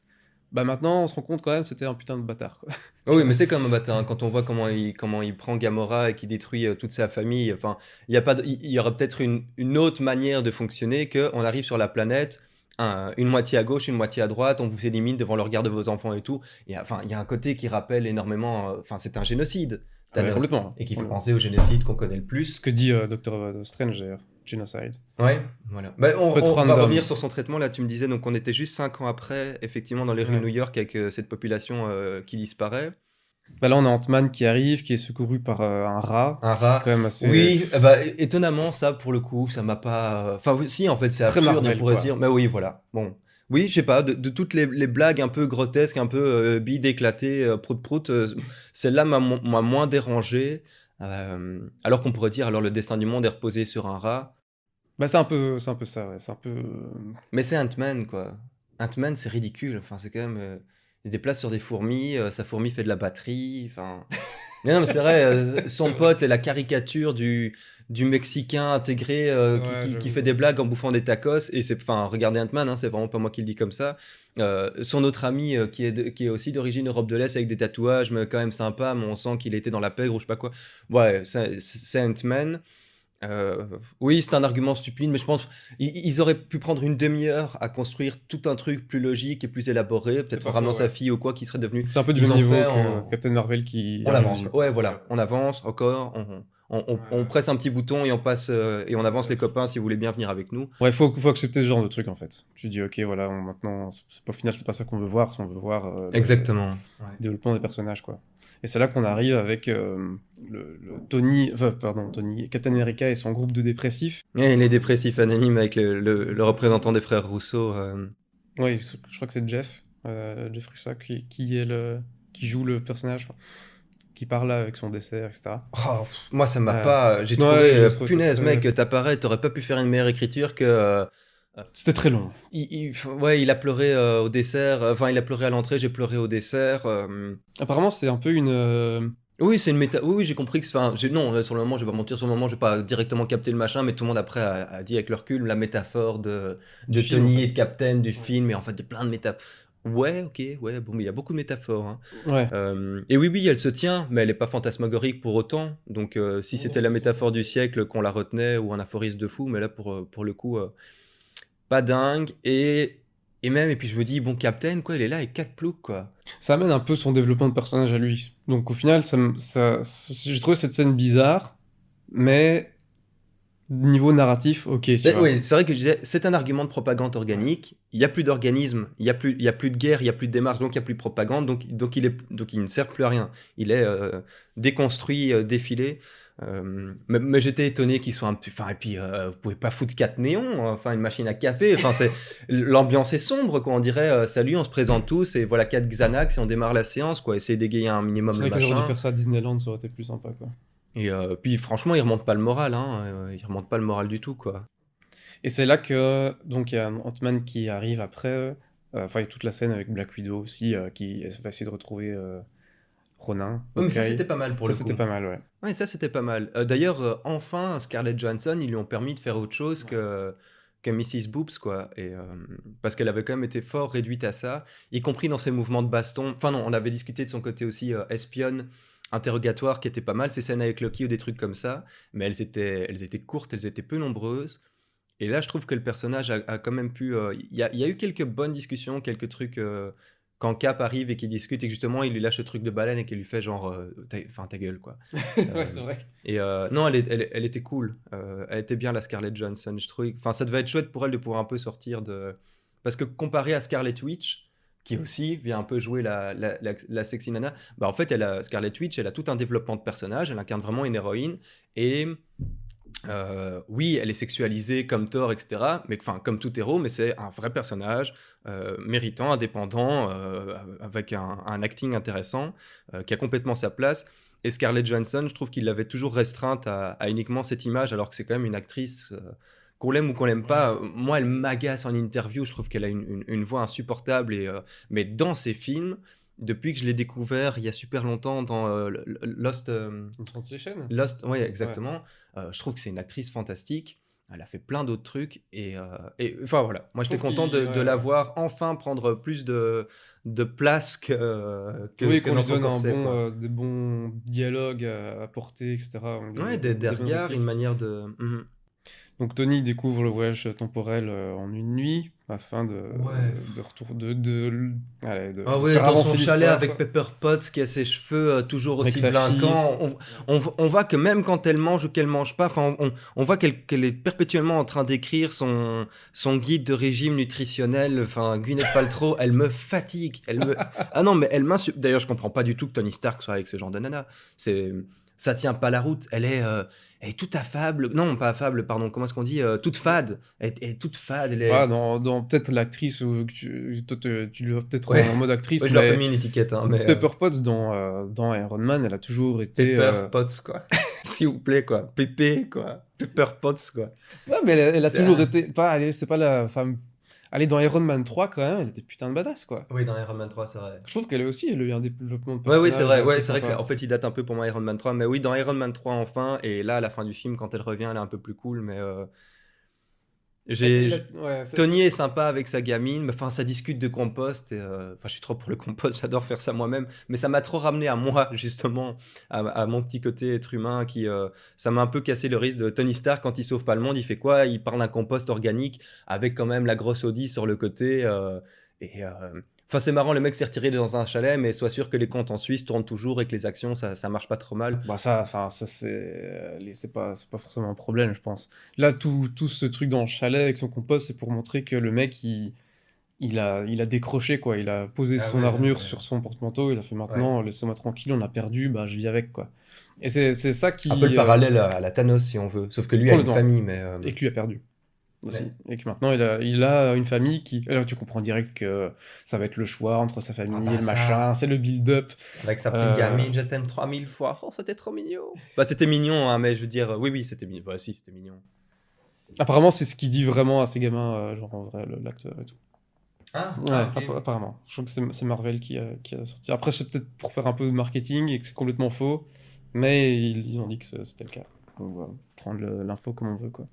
Bah maintenant, on se rend compte quand même, c'était un putain de bâtard, quoi. Ah oui, mais c'est comme un bâtard, hein, quand on voit comment il prend Gamora et qu'il détruit toute sa famille. Enfin, il y a pas il y aurait peut-être une autre manière de fonctionner que on arrive sur la planète, une moitié à gauche, une moitié à droite, on vous élimine devant le regard de vos enfants et tout. Et enfin, il y a un côté qui rappelle énormément. Enfin, c'est un génocide, Ah ouais, Thanos, complètement. et qui fait Complètement. penser au génocide qu'on connaît le Ce plus. que dit Doctor Strange, d'ailleurs. Genocide. Ouais, voilà. Bah, Peu de on va random. revenir sur son traitement. Là, tu me disais, donc on était juste 5 ans après, effectivement, dans les rues de Ouais. New York avec cette population qui disparaît. Bah là, on a Ant-Man qui arrive, qui est secouru par un rat, Un qui est rat. quand même assez. Oui, bah, étonnamment, ça, pour le coup, ça m'a pas. Enfin, oui, si, en fait, c'est Très absurde, et on Marvel, pourrait se quoi. dire, mais oui, voilà. Bon. Oui, je sais pas, de toutes les blagues un peu grotesques, un peu bide éclatées, prout-prout, celle-là m'a moins dérangé. Alors qu'on pourrait dire, alors le destin du monde est reposé sur un rat. Bah, c'est un peu ça, ouais. C'est un peu. Mais c'est Ant-Man, quoi. Ant-Man, c'est ridicule. Enfin, c'est quand même. Il se déplace sur des fourmis, sa fourmi fait de la batterie. Enfin. Mais non, mais c'est vrai, C'est son vrai. pote est la caricature du Mexicain intégré Ouais, qui fait j'avoue. des blagues en bouffant des tacos. Et c'est, enfin, regardez Ant-Man, hein, c'est vraiment pas moi qui le dis comme ça. Son autre ami qui est aussi d'origine Europe de l'Est avec des tatouages, mais quand même sympa, mais on sent qu'il était dans la pègre ou je sais pas quoi. Ouais, c'est Ant-Man. Euh, oui, c'est un argument stupide, mais je pense ils auraient pu prendre une demi-heure à construire tout un truc plus logique et plus élaboré, C'est peut-être en pas ramenant faux, sa ouais. fille ou quoi, qui serait devenu. C'est un peu du Ils même ont niveau fait que en. Captain Marvel qui On arrive au avance, quoi. milieu. Ouais, Ouais. voilà, on avance encore, Ouais, on ouais. presse un petit bouton et on passe et on avance C'est- les copains si vous voulez bien venir avec nous. Ouais, faut accepter ce genre de truc en fait. Tu dis, ok, voilà, maintenant, au final, c'est pas ça qu'on veut voir. On veut voir le Exactement. Ouais. développement des personnages, quoi. Et c'est là qu'on arrive avec Tony, Captain America et son groupe de dépressifs. Et les dépressifs anonymes avec le représentant des frères Rousseau. Oui, je crois que c'est Jeff Russo qui joue le personnage, enfin, qui parle là avec son dessert, etc. Oh, moi, ça m'a Euh, pas. J'ai ouais, trouvé. j'ai trouvé ça Punaise, mec, très. t'apparais, t'aurais pas pu faire une meilleure écriture que. C'était très long. Ouais, il a pleuré au dessert. Enfin, il a pleuré à l'entrée, j'ai pleuré au dessert. Apparemment, c'est un peu une. Oui, c'est une méta. Oui, oui, j'ai compris que. Enfin, non, sur le moment, je vais pas mentir, sur le moment, j'ai pas directement capté le machin, mais tout le monde après a dit avec le recul la métaphore Du de film, en Tony et de fait. Captain, du Ouais. film, et en fait, il y a plein de métaphores. Ouais, ok, ouais, bon, mais il y a beaucoup de métaphores, hein. Ouais. Et oui, oui, elle se tient, mais elle est pas fantasmagorique pour autant. Donc, si Non, c'était non, la c'est vrai. métaphore du siècle qu'on la retenait, ou un aphorisme de fou, mais là, pour le coup, pas dingue. Et même, et puis je me dis, bon, Captain, quoi, il est là avec 4 ploucs, quoi. Ça amène un peu son développement de personnage à lui. Donc au final, j'ai trouvé cette scène bizarre, mais niveau narratif, ok, tu vois. Oui, c'est vrai que je disais, c'est un argument de propagande Ouais. organique. Il n'y a plus d'organisme, il y a plus de guerre, il n'y a plus de démarche, donc il n'y a plus de propagande, donc il ne sert plus à rien. Il est déconstruit, défilé. Mais j'étais étonné qu'il soit un petit. Enfin, et puis, vous pouvez pas foutre 4 néons, enfin, une machine à café. Enfin, l'ambiance est sombre, quoi. On dirait, salut, on se présente tous, et voilà 4 Xanax, et on démarre la séance, quoi. Essayer d'égayer un minimum C'est le vrai qu'ils auraient dû machin. faire ça à Disneyland, ça aurait été plus sympa, quoi. Et puis, franchement, il remonte pas le moral, hein. Il remonte pas le moral du tout, quoi. Et c'est là que donc il y a Ant-Man qui arrive après. Enfin, il y a toute la scène avec Black Widow aussi, qui va essayer de retrouver Ronin, Ouais, mais ça, Hawkeye. c'était pas mal pour Ça, le c'était coup. pas mal, ouais. Ouais, ça c'était pas mal. D'ailleurs, enfin, Scarlett Johansson, ils lui ont permis de faire autre chose Ouais. que Mrs. Boobs, quoi. Parce qu'elle avait quand même été fort réduite à ça, y compris dans ses mouvements de baston. Enfin, non, on avait discuté de son côté aussi espionne, interrogatoire, qui était pas mal, ces scènes avec Loki ou des trucs comme ça, mais elles étaient courtes, elles étaient peu nombreuses. Et là, je trouve que le personnage a quand même pu. Il y a eu quelques bonnes discussions, quelques trucs. Quand Cap arrive et qu'il discute et que justement il lui lâche le truc de baleine et qu'il lui fait genre. Enfin, ta gueule, quoi. Ouais, Euh, c'est vrai. non, elle était cool. Elle était bien, la Scarlett Johansson. Je trouvais. Enfin, ça devait être chouette pour elle de pouvoir un peu sortir de. Parce que comparé à Scarlet Witch, qui aussi vient un peu jouer la sexy nana. Bah, en fait, Scarlet Witch, elle a tout un développement de personnage, elle incarne vraiment une héroïne, et oui, elle est sexualisée comme Thor, etc., mais enfin, comme tout héros, mais c'est un vrai personnage, méritant, indépendant, avec un acting intéressant, qui a complètement sa place. Et Scarlett Johansson, je trouve qu'il l'avait toujours restreinte à uniquement cette image, alors que c'est quand même une actrice, qu'on l'aime ou qu'on l'aime pas. Moi, elle m'agace en interview, je trouve qu'elle a une voix insupportable, mais dans ses films, depuis que je l'ai découvert il y a super longtemps dans Lost, Une translation. Lost, ouais, Ouais. exactement. Je trouve que c'est une actrice fantastique. Elle a fait plein d'autres trucs et enfin voilà. Moi, Je j'étais trouve content qu'il de la voir enfin prendre plus de place oui, que qu'on dans lui son donne corset, quoi. des bons dialogues à porter, etc. Donc Ouais, des des bonnes regards, une répliques. manière de. Mhm. Donc Tony découvre le voyage temporel en une nuit afin Ouais. de retour Ah de ouais, faire dans son avancer chalet l'histoire, avec quoi. Pepper Potts qui a ses cheveux toujours Avec aussi sa fille. blinquants. On voit que même quand elle mange ou qu'elle mange pas, enfin, on voit qu'elle est perpétuellement en train d'écrire son guide de régime nutritionnel. Enfin, Gwyneth Paltrow, elle me fatigue. Ah non, mais elle m'insulte. D'ailleurs, je comprends pas du tout que Tony Stark soit avec ce genre de nana. C'est, ça tient pas la route. Elle est toute affable. Non, pas affable, pardon. Comment est-ce qu'on dit? Toute fade. Elle est toute fade. Voilà, dans peut-être l'actrice, toi, tu le vois peut-être Ouais. en mode Ouais, actrice, je leur ai pas mais mis une étiquette, hein, mais. Pepper Potts dans Iron Man, elle a toujours été. Pepper Potts, quoi. S'il vous plaît, quoi. Pépé, quoi. Pepper Potts, quoi. Ouais, mais elle a toujours Ah. été. Pas, c'est pas la femme. Elle est dans Iron Man 3 quand même, elle était putain de badass, quoi. Oui, dans Iron Man 3, c'est vrai. Je trouve qu'elle a aussi elle a eu un développement de Ouais, oui, c'est personnage vrai. assez Ouais, c'est vrai que sympa. en fait, il date un peu pour moi Iron Man 3. Mais oui, dans Iron Man 3, enfin. Et là, à la fin du film, quand elle revient, elle est un peu plus cool. Mais Ouais, Tony est sympa avec sa gamine, mais enfin, ça discute de compost. Enfin, je suis trop pour le compost, j'adore faire ça moi-même. Mais ça m'a trop ramené à moi, justement, à mon petit côté être humain ça m'a un peu cassé le risque de Tony Stark quand il sauve pas le monde. Il fait quoi? Il parle d'un compost organique avec quand même la grosse Audi sur le côté. Et, euh, Enfin, c'est marrant, le mec s'est retiré dans un chalet, mais sois sûr que les comptes en Suisse tournent toujours et que les actions, ça marche pas trop mal. bah ça, enfin, ça c'est pas forcément un problème, je pense. Là, tout ce truc dans le chalet avec son compost, c'est pour montrer que le mec, il a décroché, quoi. Il a posé Ah son ouais, armure sur son porte-manteau, il a fait ouais. maintenant, laissez-moi tranquille, on a perdu, bah je vis avec, quoi. Et c'est ça Un peu le qui. parallèle à la Thanos, si on veut. Sauf que lui a une Complètement. famille, mais. Et que lui a perdu Ouais. aussi. Et que maintenant, il a une famille qui. Alors, tu comprends direct que ça va être le choix entre sa Ah famille et bah le ça, machin, c'est le build-up. avec sa petite Euh, gamine, je t'aime 3000 fois. Oh, c'était trop mignon. Bah, c'était mignon, hein, mais je veux dire, oui, oui, c'était mignon. Bah, si, c'était mignon. Apparemment, c'est ce qu'il dit vraiment à ses gamins, genre en vrai, l'acteur et tout. Ah, Ouais, ah, ok. apparemment. Je trouve que c'est Marvel qui a sorti. Après, c'est peut-être pour faire un peu de marketing et que c'est complètement faux, mais ils ont dit que c'était le cas. Donc voilà, prendre l'info comme on veut, quoi.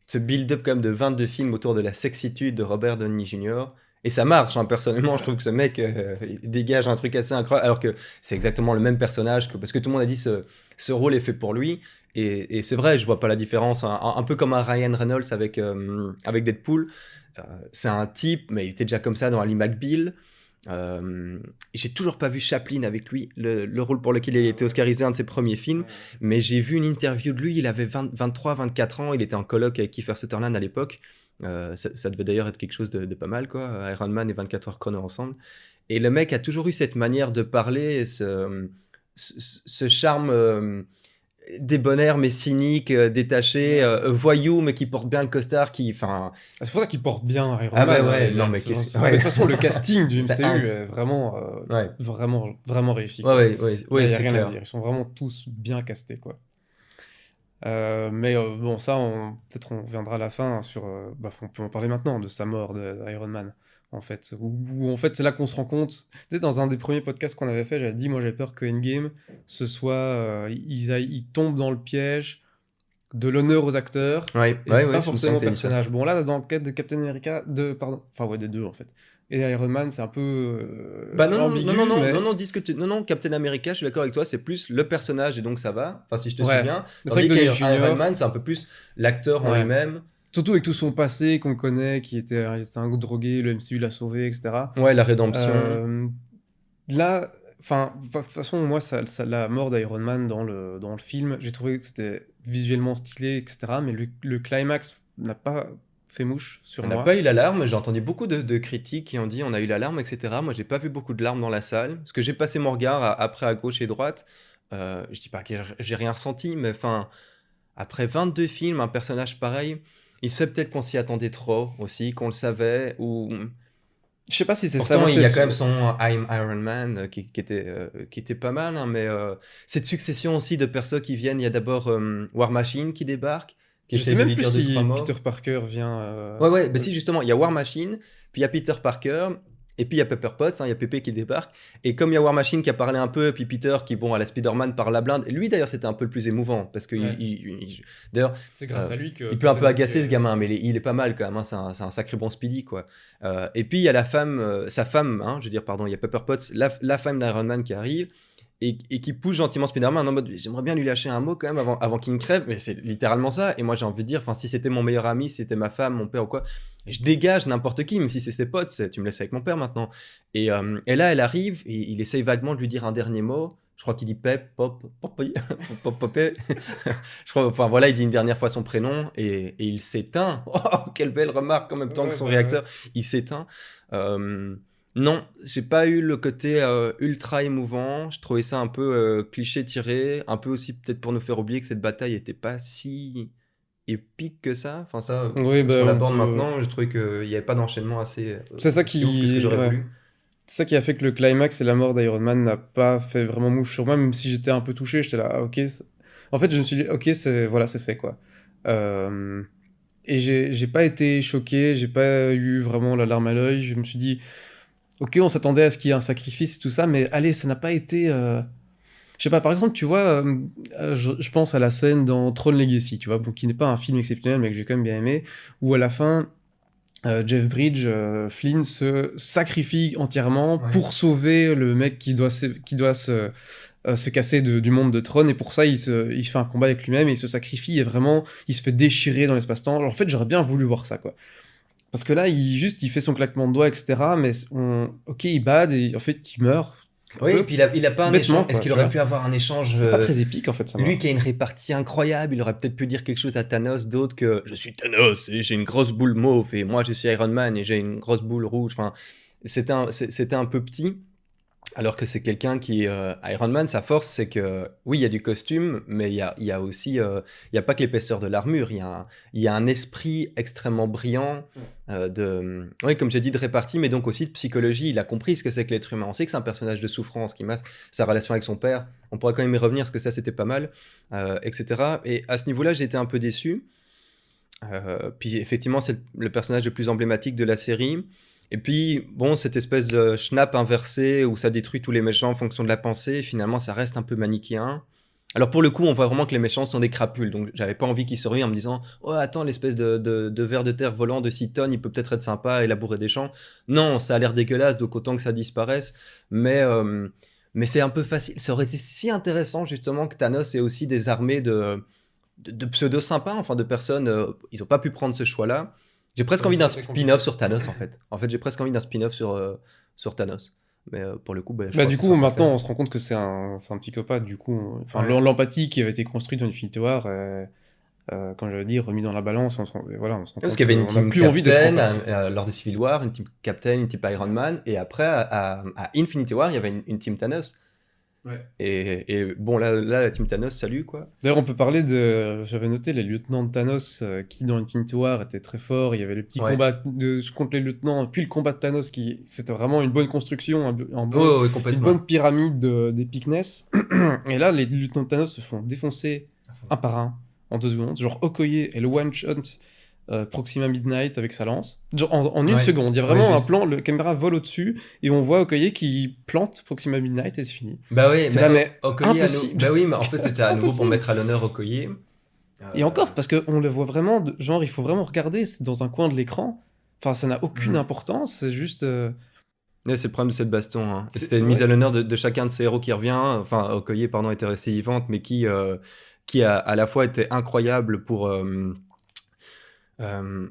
Ce build-up quand même de 22 films autour de la sexitude de Robert Downey Jr. Et ça marche, hein, personnellement, je trouve que ce mec il dégage un truc assez incroyable, alors que c'est exactement le même personnage, parce que tout le monde a dit ce rôle est fait pour lui, et c'est vrai, je vois pas la différence, hein. Un peu comme un Ryan Reynolds avec Deadpool. C'est un type, mais il était déjà comme ça dans Ali McBeal. Et j'ai toujours pas vu Chaplin avec lui, le rôle pour lequel il a été oscarisé, un de ses premiers films. Mais j'ai vu une interview de lui, il avait 23, 24 ans, il était en coloc avec Kiefer Sutherland à l'époque. Ça devait d'ailleurs être quelque chose de pas mal, quoi. Iron Man et 24 heures chrono ensemble. Et le mec a toujours eu cette manière de parler, ce charme débonnaire mais cynique, détaché, voyou mais qui porte bien le costard, enfin. Ah, c'est pour ça qu'il porte bien Iron Ah bah Man, hein, ouais, non mais mais de ouais. toute façon, le casting du C'est MCU est vraiment, ouais. vraiment réussi, Ouais, quoi. ouais, ouais, Il ouais, n'y a c'est rien à clair. dire. Ils sont vraiment tous bien castés, quoi. Mais bon, ça, peut-être on reviendra à la fin sur. Bah, on peut en parler maintenant de sa mort d'Iron Man, en fait. Où, en fait, c'est là qu'on se rend compte. Tu sais, dans un des premiers podcasts qu'on avait fait, j'avais dit, moi, j'avais peur que Endgame, ce soit. Ils tombent dans le piège de l'honneur aux acteurs Ouais, et ouais, pas ouais, je me forcément sens aux que t'as dit ça. personnages. Bon, là, dans le cas de Captain America, pardon, enfin, ouais, des deux, en fait. Et Iron Man, c'est un peu Bah non, non, non, ambigu, non, non, non, mais. non, dis ce que tu. Non, non, Captain America, je suis d'accord avec toi, c'est plus le personnage et donc ça va. Enfin, si je te suis Ouais. bien. Mais c'est vrai Tandis que Downey qu'Iron Jr. Man, c'est un peu plus l'acteur en Ouais. lui-même. Surtout avec tout son passé qu'on connaît, qui était un drogué, le MCU l'a sauvé, etc. Ouais, la rédemption. Euh, Là, enfin, de toute façon, moi, la mort d'Iron Man dans le film, j'ai trouvé que c'était visuellement stylé, etc. Mais le climax n'a pas fait mouche sur On n'a moi. pas eu l'alarme, j'ai entendu beaucoup de critiques qui ont dit: «On a eu l'alarme» et cetera. Moi, j'ai pas vu beaucoup de larmes dans la salle, parce que j'ai passé mon regard après à gauche et droite. Je dis pas que j'ai rien ressenti, mais enfin, après 22 films, un personnage pareil, il se peut-être qu'on s'y attendait trop aussi, qu'on le savait ou Je sais pas si c'est ça. pourtant Moi, il c'est y a quand même son I'm Iron Man, qui était pas mal, hein, mais cette succession aussi de persos qui viennent. Il y a d'abord, War Machine qui débarque, qui je sais essaye de même lui plus dire 2-3 si mots. Peter Parker vient. Ouais, ouais, bah si, justement, il y a War Machine, puis il y a Peter Parker, et puis il y a Pepper Potts, hein, il y a Pépé qui débarque. Et comme il y a War Machine qui a parlé un peu, et puis Peter qui, bon, à la Spider-Man par la blinde. Et lui, d'ailleurs, c'était un peu le plus émouvant, parce que, Ouais. d'ailleurs, C'est grâce à lui que il peut un peu Captain agacer ce America- gamin, mais il est pas mal quand même, hein, c'est un sacré bon Speedy, quoi. Et puis il y a la femme, sa femme, hein, je veux dire, pardon, il y a Pepper Potts, la femme d'Iron Man qui arrive, et qui pousse gentiment Spider-Man en mode j'aimerais bien lui lâcher un mot quand même avant qu'il ne crève, mais c'est littéralement ça. Et moi j'ai envie de dire, enfin, si c'était mon meilleur ami, si c'était ma femme, mon père ou quoi, je dégage n'importe qui, même si c'est ses potes, tu me laisses avec mon père maintenant. Et là elle arrive et il essaye vaguement de lui dire un dernier mot. Je crois qu'il dit Pep, Pop, Poppy, Pop, Popé. Je crois, enfin voilà, il dit une dernière fois son prénom et il s'éteint. Oh, quelle belle remarque en même temps que Ouais, son bah réacteur, ouais. il s'éteint. Euh, non, j'ai pas eu le côté ultra émouvant. Je trouvais ça un peu cliché tiré, un peu aussi peut-être pour nous faire oublier que cette bataille était pas si épique que ça. Enfin ça, Oui, parce qu'on bah on l'aborde peut. maintenant, je trouvais qu'il n'y avait pas d'enchaînement C'est ça aussi ouf que ce que qui, j'aurais ouais. voulu. C'est ça qui a fait que le climax et la mort d'Iron Man n'a pas fait vraiment mouche sur moi, même si j'étais un peu touché, j'étais là, ah, ok. En fait, je me suis dit, ok, c'est voilà, c'est fait quoi. Euh, Et j'ai pas été choqué, j'ai pas eu vraiment la larme à l'œil. Je me suis dit, ok, on s'attendait à ce qu'il y ait un sacrifice et tout ça, mais allez, ça n'a pas été. Je sais pas, par exemple, tu vois, je pense à la scène dans Tron Legacy, tu vois, bon, qui n'est pas un film exceptionnel, mais que j'ai quand même bien aimé, où à la fin, Jeff Bridges, Flynn se sacrifie entièrement Ouais. pour sauver le mec qui doit se casser du monde de Tron, et pour ça, il fait un combat avec lui-même, et il se sacrifie, et vraiment, il se fait déchirer dans l'espace-temps. Alors, en fait, j'aurais bien voulu voir ça, quoi. Parce que là, il fait son claquement de doigts, etc., mais ok, il bade, et en fait, il meurt, un Oui, et peu puis il a pas un bêtement, échange. Est-ce quoi, qu'il tu aurait vois. pu avoir un échange C'était pas très épique, en fait, ça lui va. qui a une répartie incroyable, il aurait peut-être pu dire quelque chose à Thanos d'autre que je suis Thanos et j'ai une grosse boule mauve et moi je suis Iron Man et j'ai une grosse boule rouge. Enfin, c'était un peu petit. Alors que c'est quelqu'un qui, Iron Man, sa force, c'est que, oui, il y a du costume, mais il y a aussi, il y a pas que l'épaisseur de l'armure, il y a un esprit extrêmement brillant, oui, comme j'ai dit, de répartie, mais donc aussi de psychologie. Il a compris ce que c'est que l'être humain. On sait que c'est un personnage de souffrance qui masque sa relation avec son père. On pourra quand même y revenir, parce que ça, c'était pas mal, etc. Et à ce niveau-là, j'ai été un peu déçu. Puis effectivement, c'est le personnage le plus emblématique de la série. Et puis, bon, cette espèce de schnapp inversé où ça détruit tous les méchants en fonction de la pensée, finalement, ça reste un peu manichéen. Alors pour le coup, on voit vraiment que les méchants sont des crapules, donc j'avais pas envie qu'ils se ruinent en me disant «Oh attends, l'espèce de ver de terre volant de 6 tonnes, il peut peut-être être sympa et labourer des champs». Non, ça a l'air dégueulasse, donc autant que ça disparaisse. Mais, euh, mais c'est un peu facile. Ça aurait été si intéressant justement que Thanos ait aussi des armées de pseudo sympas, enfin de personnes. Ils ont pas pu prendre ce choix-là. J'ai presque Ouais, envie d'un c'était très spin-off compliqué. sur Thanos en fait. En fait, j'ai presque envie d'un spin-off sur Thanos. Mais pour le coup, bah, je Bah, crois que du ce coup, sera pas maintenant, fait. on se rend compte que c'est un psychopathe, du coup. Enfin, Ouais. l'empathie qui avait été construite dans Infinity War, quand j'avais dit remis dans la balance, voilà, on se rend Parce compte qu'il y avait une qu'on n'a team plus envie d'être Captain empathique. lors de Civil War, une team Captain, une team Iron Man, et après à Infinity War, il y avait une team Thanos. Ouais. Et bon, là, la team Thanos, salut quoi. D'ailleurs, on peut parler de. J'avais noté les lieutenants de Thanos qui, dans Infinity War, étaient très forts. Il y avait le petit Ouais. combat contre les lieutenants, puis le combat de Thanos qui. C'était vraiment une bonne construction, Oh, une complètement. bonne pyramide d'épicness. Et là, les lieutenants de Thanos se font défoncer un par un en 2 secondes. Genre Okoye et le one-shot Proxima Midnight avec sa lance. Genre en une Ouais. seconde. Il y a Ouais, vraiment un juste. plan, le caméra vole au-dessus et on voit Okoye qui plante Proxima Midnight et c'est fini. Bah oui, C'est mais là, mais Okoye à nous. impossible! Bah oui, mais en fait, c'était à nouveau pour Impossible! mettre à l'honneur Okoye. Et encore, parce qu'on le voit vraiment, genre, il faut vraiment regarder, c'est dans un coin de l'écran. Enfin, ça n'a aucune Mhm. importance, c'est juste. Ouais, c'est le problème de cette baston, hein. Et C'est- c'était une mise ouais. à l'honneur de chacun de ces héros qui revient. Enfin, Okoye, pardon, était restée vivante, mais qui a à la fois été incroyable euh,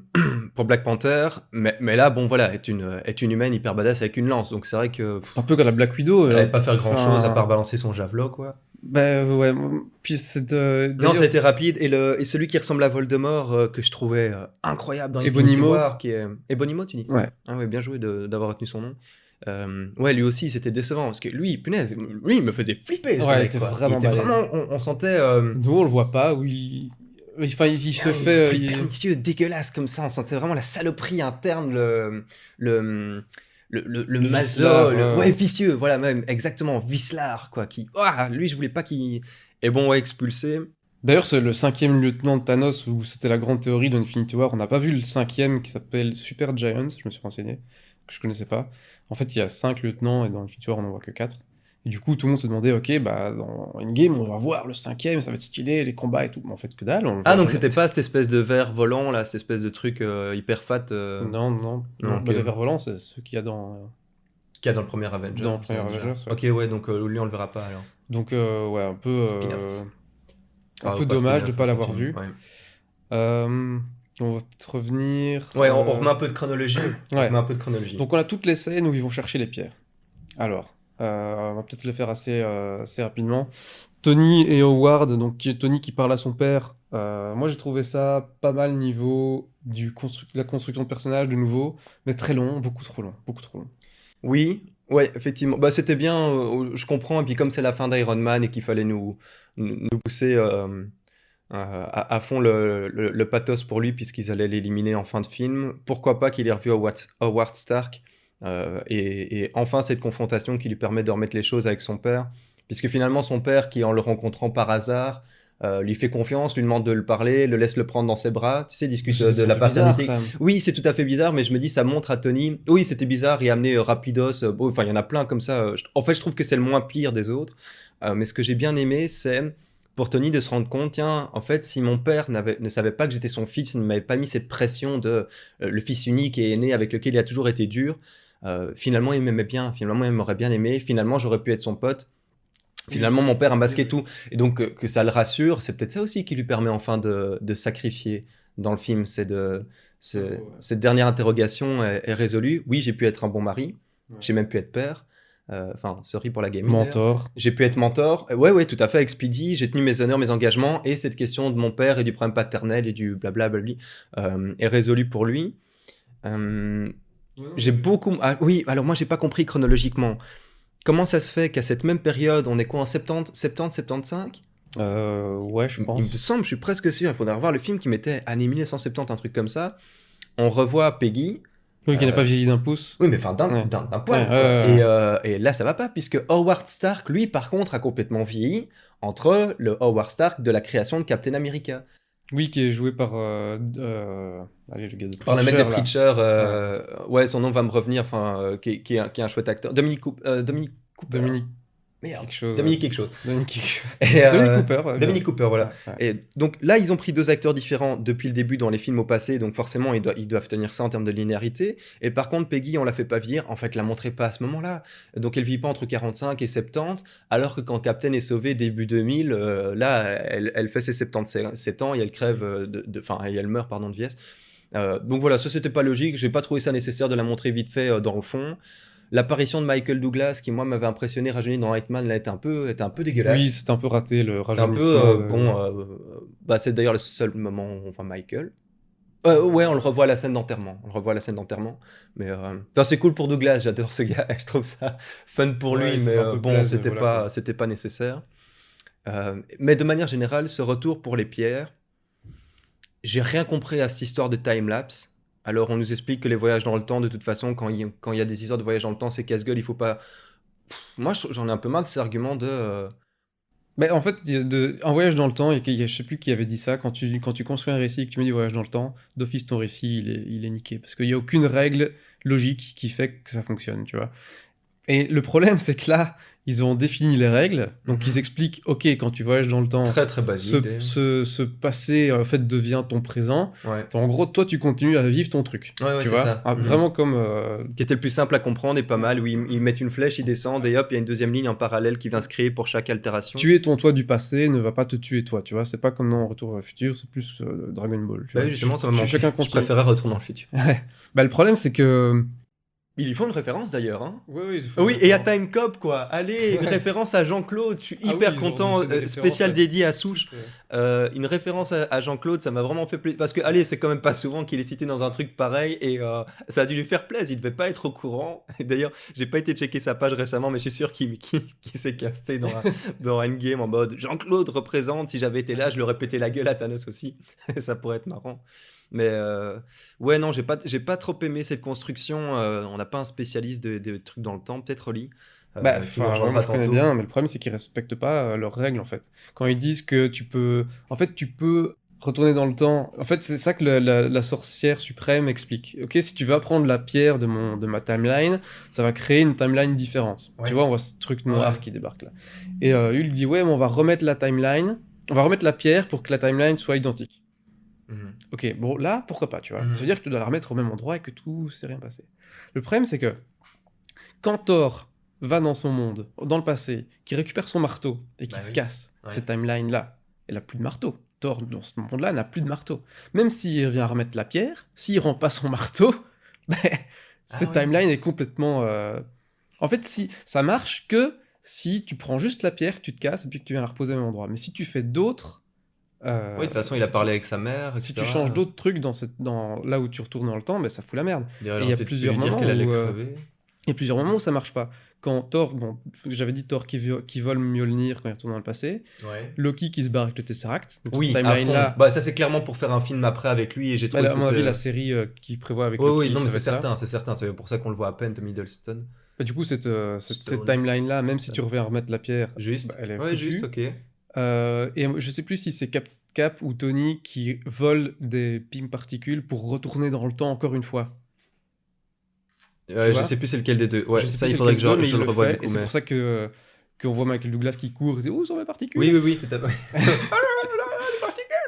pour Black Panther, mais là, bon, voilà, est une humaine hyper badass avec une lance. Donc c'est vrai que Un peu comme la Black Widow. elle allait pas faire grand chose à part Enfin, balancer son javelot, quoi. Bah ouais, puis c'est Non, ça a d'ailleurs été rapide. Et celui qui ressemble à Voldemort, que je trouvais incroyable dans Infinity Ebonimo, War, qui est. Ebonimo, tu dis? ouais, Ah ouais, bien joué d'avoir retenu son nom. Ouais, lui aussi, c'était décevant. Parce que lui, punaise, lui, il me faisait flipper, ce ouais, il mec, était quoi. Il vraiment était balèze. vraiment. On sentait. Nous, on le voit pas, oui. Enfin, il se Il y a un fait. truc pernicieux, dégueulasse comme ça. On sentait vraiment la saloperie interne, le, le Le maso, vicelard, ouais, ouais, ouais. vicieux, voilà, même, exactement, Vislar, quoi. Lui, je voulais pas qu'il. Et bon, ouais, expulsé. D'ailleurs, c'est le 5e lieutenant de Thanos, où c'était la grande théorie d'Infinity War. On n'a pas vu le 5e qui s'appelle Super Giant, je me suis renseigné, que je connaissais pas. En fait, il y a 5 lieutenants et dans Infinity War, on n'en voit que 4. Et du coup, tout le monde se demandait, ok, bah dans Endgame, on va voir le 5e, ça va être stylé, les combats et tout. Mais en fait, que dalle, on le Ah, voit donc jamais. c'était pas cette espèce de verre volant, là, cette espèce de truc hyper fat. Non, non, Non, non. ok. Bah, les vers volants, c'est ceux qu'il y a Qu'il y a dans le premier dans Avenger, le premier Avengers, ouais. Ok, ouais, donc lui, on le verra pas alors. Donc, ouais, Spin-off. un Enfin, peu pas dommage de spin-off, pas l'avoir continue, vu. ouais. On va peut-être revenir. Ouais, on remet un peu de chronologie. On Ouais. remet un peu de chronologie. Donc on a toutes les scènes où ils vont chercher les pierres. Alors, on va peut-être les faire assez rapidement. Tony et Howard, donc Tony qui parle à son père. Moi j'ai trouvé ça pas mal niveau de la construction de personnage de nouveau, mais très long, beaucoup trop long, beaucoup trop long. Oui, ouais, effectivement. Bah, c'était bien, je comprends. Et puis, comme c'est la fin d'Iron Man et qu'il fallait nous pousser à fond le pathos pour lui, puisqu'ils allaient l'éliminer en fin de film, pourquoi pas qu'il ait revu Howard Stark et enfin cette confrontation qui lui permet de remettre les choses avec son père. Puisque finalement, son père, qui en le rencontrant par hasard, lui fait confiance, lui demande de le parler, le laisse le prendre dans ses bras, tu sais, discute de C'est la bizarre paternité. quand même. Oui, c'est tout à fait bizarre, mais je me dis, ça montre à Tony. Oui, c'était bizarre et amené rapidos. Bon, enfin, il y en a plein comme ça. En fait, je trouve que c'est le moins pire des autres. Mais ce que j'ai bien aimé, c'est pour Tony de se rendre compte, tiens, en fait, si mon père ne savait pas que j'étais son fils, il ne m'avait pas mis cette pression de le fils unique et aîné avec lequel il a toujours été dur, finalement, il m'aimait bien, finalement, il m'aurait bien aimé, finalement, j'aurais pu être son pote. Finalement, mon père a masqué tout. Et donc, que ça le rassure, c'est peut-être ça aussi qui lui permet enfin de sacrifier dans le film. Cette dernière interrogation est résolue. Oui, j'ai pu être un bon mari. Ouais. J'ai même pu être père. Enfin, sorry pour la gaming d'ailleurs. Mentor. J'ai pu être mentor. Ouais, tout à fait, avec Speedy. J'ai tenu mes honneurs, mes engagements. Et cette question de mon père et du problème paternel et du blablabla est résolue pour lui. J'ai beaucoup... Ah oui, alors moi, j'ai pas compris chronologiquement. Comment ça se fait qu'à cette même période, on est quoi en 70, 75? Ouais, je Il me pense. semble, je suis presque sûr, il faudrait revoir le film qui mettait année 1970, un truc comme ça. On revoit Peggy. Oui, qui n'a pas vieilli d'un pouce. Oui, mais enfin d'un Ouais. poil, Ouais, quoi. Et là, ça va pas, puisque Howard Stark, lui, par contre, a complètement vieilli entre le Howard Stark de la création de Captain America. Oui, qui est joué par allez, le gars de Par le mec de Preacher, là. Preacher, ouais, son nom va me revenir, enfin, qui est un chouette acteur. Dominic Cooper. Dominique Merde. quelque chose. Dominique quelque chose. Dominique quelque chose. Et, Dominique Cooper. Ouais, Dominic Cooper, voilà. Ouais. Et donc là, ils ont pris deux acteurs différents depuis le début dans les films au passé, donc forcément, ils doivent tenir ça en termes de linéarité. Et par contre, Peggy, on la fait pas vieillir. En fait, la montrait pas à ce moment-là. Donc elle vit pas entre 45 et 70, alors que quand Captain est sauvé début 2000, là, elle fait ses 77 ans et elle crève, et elle meurt, pardon, de vieillesse. Donc voilà, ça c'était pas logique. J'ai pas trouvé ça nécessaire de la montrer vite fait dans le fond. L'apparition de Michael Douglas, qui moi m'avait impressionné, rajeuni dans Hitman, là était un peu dégueulasse. Oui, c'était un peu raté le C'est un rajeunissement. peu c'est d'ailleurs le seul moment où on voit Michael. Ouais, on le revoit à la scène d'enterrement. Mais c'est cool pour Douglas, j'adore ce gars. Je trouve ça fun pour Ouais, lui, il s'est mais fait un peu bon, plaisir, c'était voilà, quoi. c'était pas nécessaire. Mais de manière générale, ce retour pour les pierres, j'ai rien compris à cette histoire de time-lapse. Alors, on nous explique que les voyages dans le temps, de toute façon, quand il y a des histoires de voyage dans le temps, c'est casse-gueule, il faut pas. Moi, j'en ai un peu marre de cet argument de. Mais en fait, un voyage dans le temps, je sais plus qui avait dit ça, quand tu construis un récit et que tu mets du voyage dans le temps, d'office ton récit, il est niqué. Parce qu'il n'y a aucune règle logique qui fait que ça fonctionne, tu vois. Et le problème, c'est que là, ils ont défini les règles, donc ils expliquent, ok, quand tu voyages dans le temps, Très très basique. ce passé, en fait, devient ton présent. Ouais. En gros, toi, tu continues à vivre ton truc. Ouais, tu c'est vois. ça. Ah, vraiment comme... Qui était le plus simple à comprendre et pas mal, où ils mettent une flèche, ils descendent et hop, il y a une deuxième ligne en parallèle qui vient se créer pour chaque altération. Tuer ton toi du passé ne va pas te tuer toi, tu vois. C'est pas comme dans Retour vers le futur, c'est plus Dragon Ball. Tu vois. Oui, justement, ça chacun je continue. préférais Retour dans le futur. Bah, le problème, c'est que Ils y font une référence d'ailleurs, hein. Oui, ils font Oui, une et à référence. Time Cop, quoi. Allez, une Ouais. référence à Jean-Claude. Je suis Ah oui, hyper ils ont content. fait des références Spécial à dédié à Souche. tous. Une référence à Jean-Claude, ça m'a vraiment fait plaisir. Parce que, allez, c'est quand même pas souvent qu'il est cité dans un truc pareil. Et ça a dû lui faire plaisir. Il devait pas être au courant. Et d'ailleurs, j'ai pas été checker sa page récemment, mais je suis sûr qu'il s'est casté dans Endgame en mode Jean-Claude représente. Si j'avais été là, je lui aurais pété la gueule à Thanos aussi. Ça pourrait être marrant. Mais ouais, non, j'ai pas trop aimé cette construction. On n'a pas un spécialiste de trucs dans le temps, peut-être Oli, Bah, qui nous enfin, ouais, moi rejoindra je connais tantôt. bien, mais le problème c'est qu'ils respectent pas leurs règles en fait. Quand ils disent que tu peux. En fait, tu peux retourner dans le temps. En fait, c'est ça que la sorcière suprême explique. Ok, si tu veux apprendre la pierre de ma timeline, ça va créer une timeline différente. Ouais. Tu vois, on voit ce truc noir Ouais. qui débarque là. Et Hulk dit ouais, mais on va remettre la timeline, on va remettre la pierre pour que la timeline soit identique. Mhm. Ok, bon là, pourquoi pas, tu vois. Mhm. Ça veut dire que tu dois la remettre au même endroit et que tout s'est rien passé. Le problème c'est que quand Thor va dans son monde, dans le passé, qui récupère son marteau et qui Bah se oui. casse, Ouais. cette timeline-là, elle a plus de marteau. Thor, dans ce monde-là, n'a plus de marteau. Même s'il vient remettre la pierre, s'il rend pas son marteau, ben, cette ouais. timeline est complètement... En fait, si ça marche que si tu prends juste la pierre, que tu te casses et puis que tu viens la reposer au même endroit. Mais si tu fais d'autres... Oui, de toute façon, il a si parlé tu, avec sa mère, si tu etc. changes d'autres trucs là où tu retournes dans le temps, ben, ça fout la merde. D'ailleurs, Et il il y aurait a peut-être pu plusieurs lui dire moments qu'elle allait où... crever. Il y a plusieurs moments où ça marche pas. Quand Thor, bon, j'avais dit Thor qui vole Mjolnir quand il retourne dans le passé, Ouais. Loki qui se barre avec le Tesseract. Donc Oui, cette à fond. timeline-là, Bah, ça, c'est clairement pour faire un film après avec lui, et j'ai trouvé que à mon avis, c'était. la série qui prévoit avec Oui, oui, Loki, non, mais ça va c'est être ça. certain, c'est certain. C'est pour ça qu'on le voit à peine, Tom Hiddleston. Bah, du coup, cette Stone. timeline-là, même si tu reviens remettre la pierre, Juste. bah, elle est Ouais, foutue. juste, ok. Et je sais plus si c'est Cap ou Tony qui volent des pim particules pour retourner dans le temps encore une fois. Je vois sais plus c'est lequel des deux. Ouais, Je sais ça, plus il c'est faudrait lequel que d'eux, mais je il le le revoie fait. du coup. Et c'est Mais... pour ça que qu'on voit Michael Douglas qui court et dit oh, sur mes particules. Oui, oui, oui, tout à fait.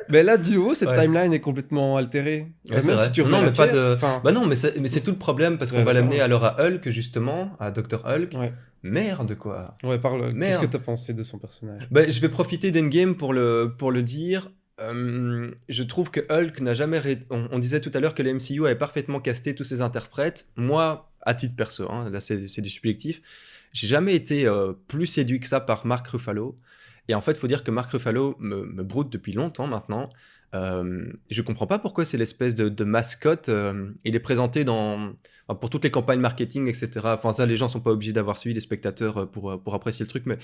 Mais là, du haut, cette Ouais. timeline est complètement altérée. Ouais, c'est Même vrai. si tu Non, remets mais la pas pierre, de. enfin, Bah non, mais c'est tout le problème parce qu'on Ouais, va l'amener d'accord. alors à Hulk, justement, à Dr. Hulk. ouais. Merde, quoi. Ouais, parle. Qu'est-ce Merde. que t'as pensé de son personnage? Bah, je vais profiter d'Endgame pour le dire. Je trouve que Hulk n'a jamais. On disait tout à l'heure que le MCU avait parfaitement casté tous ses interprètes. Moi, à titre perso, hein, là c'est du subjectif, j'ai jamais été plus séduit que ça par Mark Ruffalo. Et en fait, il faut dire que Mark Ruffalo me broute depuis longtemps maintenant. Je comprends pas pourquoi c'est l'espèce de mascotte. Il est présenté pour toutes les campagnes marketing, etc. Enfin, ça, les gens sont pas obligés d'avoir suivi, les spectateurs, pour apprécier le truc. Mais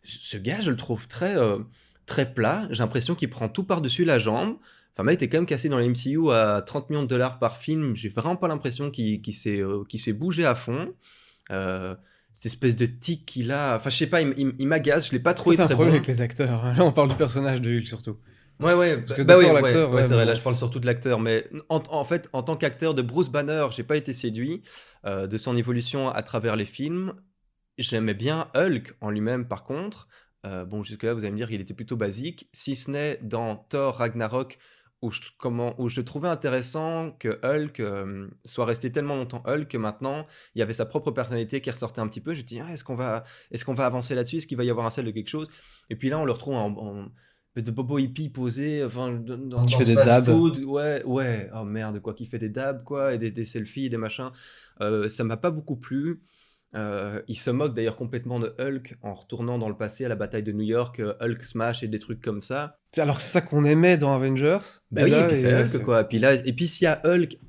ce gars, je le trouve très plat. J'ai l'impression qu'il prend tout par-dessus la jambe. Enfin, mec, t'es quand même cassé dans les MCU à 30 millions de dollars par film. J'ai vraiment pas l'impression qu'il s'est bougé à fond. Cette espèce de tic qu'il a. Enfin, je sais pas, il m'agace. Je l'ai pas Toi, trouvé t'as un très problème bon. avec les acteurs. Là, on parle du personnage de Hulk surtout. Ouais, Parce que bah d'accord, ouais, l'acteur, ouais, c'est mais vrai, là bon. je parle surtout de l'acteur, mais en fait, en tant qu'acteur de Bruce Banner, j'ai pas été séduit de son évolution à travers les films. J'aimais bien Hulk en lui-même, par contre. Bon, jusque-là, vous allez me dire qu'il était plutôt basique, si ce n'est dans Thor Ragnarok, où je trouvais intéressant que Hulk soit resté tellement longtemps Hulk que maintenant, il y avait sa propre personnalité qui ressortait un petit peu. Je me dis, ah, est-ce qu'on va avancer là-dessus? Est-ce qu'il va y avoir un sel de quelque chose? Et puis là, on le retrouve en espèce de bobo hippie posé, enfin, Qui dans fait ce des dabs. fast-food. Ouais, oh merde, quoi, qui fait des dabs, quoi, et des selfies, des machins. Ça m'a pas beaucoup plu. Il se moque d'ailleurs complètement de Hulk en retournant dans le passé à la bataille de New York, Hulk smash et des trucs comme ça. Alors que c'est ça qu'on aimait dans Avengers. Bah oui, et là, puis c'est Hulk, quoi. Et puis s'il y a Hulk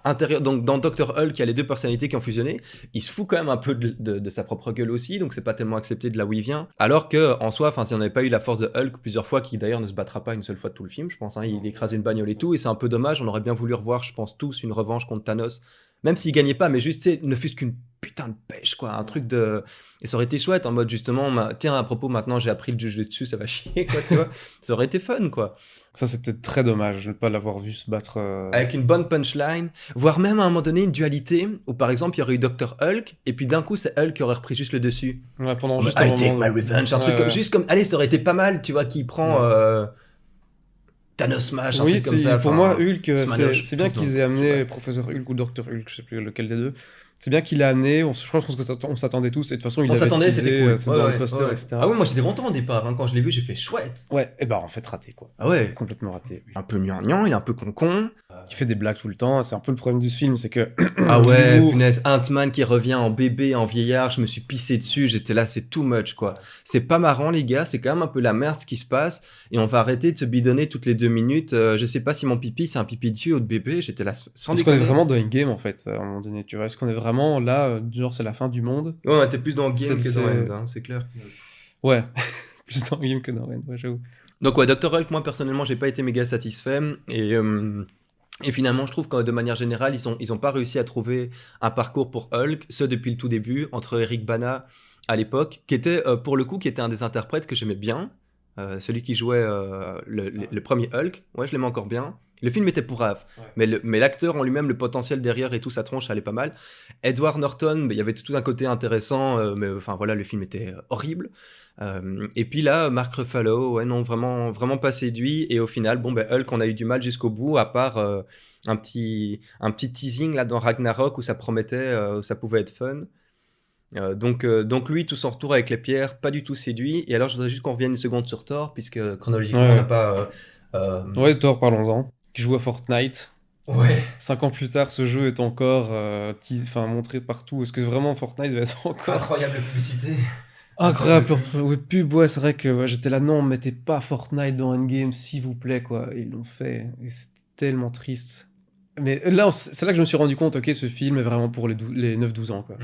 intérieur, donc dans Doctor Hulk, il y a les deux personnalités qui ont fusionné. Il se fout quand même un peu de sa propre gueule aussi, donc c'est pas tellement accepté de là où il vient. Alors que en soi, enfin, si on n'avait pas eu la force de Hulk plusieurs fois, qui d'ailleurs ne se battra pas une seule fois de tout le film, je pense, hein, il écrase une bagnole et tout, et c'est un peu dommage. On aurait bien voulu revoir, je pense tous, une revanche contre Thanos, même s'il gagnait pas, mais juste, tu sais, ne fût-ce qu'une putain de pêche, quoi, un truc de. Et ça aurait été chouette en mode justement, tiens, à propos, maintenant j'ai appris le jujutsu, ça va chier, quoi, tu vois. Ça aurait été fun, quoi. Ça, c'était très dommage de ne pas l'avoir vu se battre. Avec une bonne punchline, voire même à un moment donné une dualité où par exemple il y aurait eu Dr. Hulk et puis d'un coup c'est Hulk qui aurait repris juste le dessus. Ouais, pendant Oh, juste I un take moment. my revenge, un Ouais, truc comme, ouais. juste comme, allez, ça aurait été pas mal, tu vois, qui prend Ouais. Thanos Smash, un Oui, truc comme ça. pour enfin, moi, Hulk, Smanoche, c'est bien tout, qu'ils non, aient amené ouais. Professeur Hulk ou Docteur Hulk, je sais plus lequel des deux. C'est bien qu'il l'a amené. Je pense qu'on s'attendait tous. Et de toute façon, il On l'avait s'attendait, teasé, c'était cool. c'est Ouais, dans ouais, le poster, ouais. etc. Ah oui, moi j'étais content au départ, hein, quand je l'ai vu, j'ai fait chouette. Ouais, et bah en fait, raté quoi. Ah ouais, Complètement raté. un peu gnangnan, il est un peu concon. qui fait des blagues tout le temps. C'est un peu le problème du film, c'est que Ah ouais, l'humour. punaise, Ant-Man qui revient en bébé, en vieillard, je me suis pissé dessus, j'étais là, c'est too much, quoi. C'est pas marrant, les gars, c'est quand même un peu la merde ce qui se passe, et on va arrêter de se bidonner toutes les 2 minutes. Je sais pas si mon pipi, c'est un pipi dessus ou de bébé, j'étais là, sans Est-ce qu'on est déconner. vraiment dans une game en fait, à un moment donné, tu vois? Est-ce qu'on est vraiment là, genre c'est la fin du monde? Ouais, on était plus dans C'est Game que dans c'est End, hein, c'est clair. ouais, plus dans Game que dans End, ouais, j'avoue. Donc ouais, Dr. Hulk, moi personnellement, j'ai pas été méga satisfait, et finalement, je trouve que de manière générale, ils ont pas réussi à trouver un parcours pour Hulk, ce depuis le tout début, entre Eric Bana à l'époque, qui était, pour le coup, qui était un des interprètes que j'aimais bien, celui qui jouait le premier Hulk, ouais, je l'aimais encore bien. Le film était pourrave, Ouais. mais l'acteur en lui-même, le potentiel derrière et tout, sa tronche, ça allait pas mal. Edward Norton, il y avait tout un côté intéressant, mais enfin voilà, le film était horrible. Et puis là, Mark Ruffalo, ouais, non, vraiment, vraiment pas séduit. Et au final, bon, ben, Hulk, on a eu du mal jusqu'au bout, à part un petit teasing là dans Ragnarok où ça promettait, où ça pouvait être fun. Donc lui, tout son retour avec les pierres, pas du tout séduit. Et alors, je voudrais juste qu'on revienne une seconde sur Thor, puisque chronologiquement, on n'a Ouais. pas. Ouais, Thor, parlons-en, qui joue à Fortnite. Ouais. 5 ans plus tard, ce jeu est encore enfin, montré partout. Est-ce que vraiment Fortnite va être encore Incroyable publicité. incroyable ouais, pub? Ouais, c'est vrai que ouais, j'étais là, non, mettez pas Fortnite dans Endgame, s'il vous plaît, quoi. Et ils l'ont fait, et c'est tellement triste. Mais là, c'est là que je me suis rendu compte, ok, ce film est vraiment pour les 9-12 ans, quoi.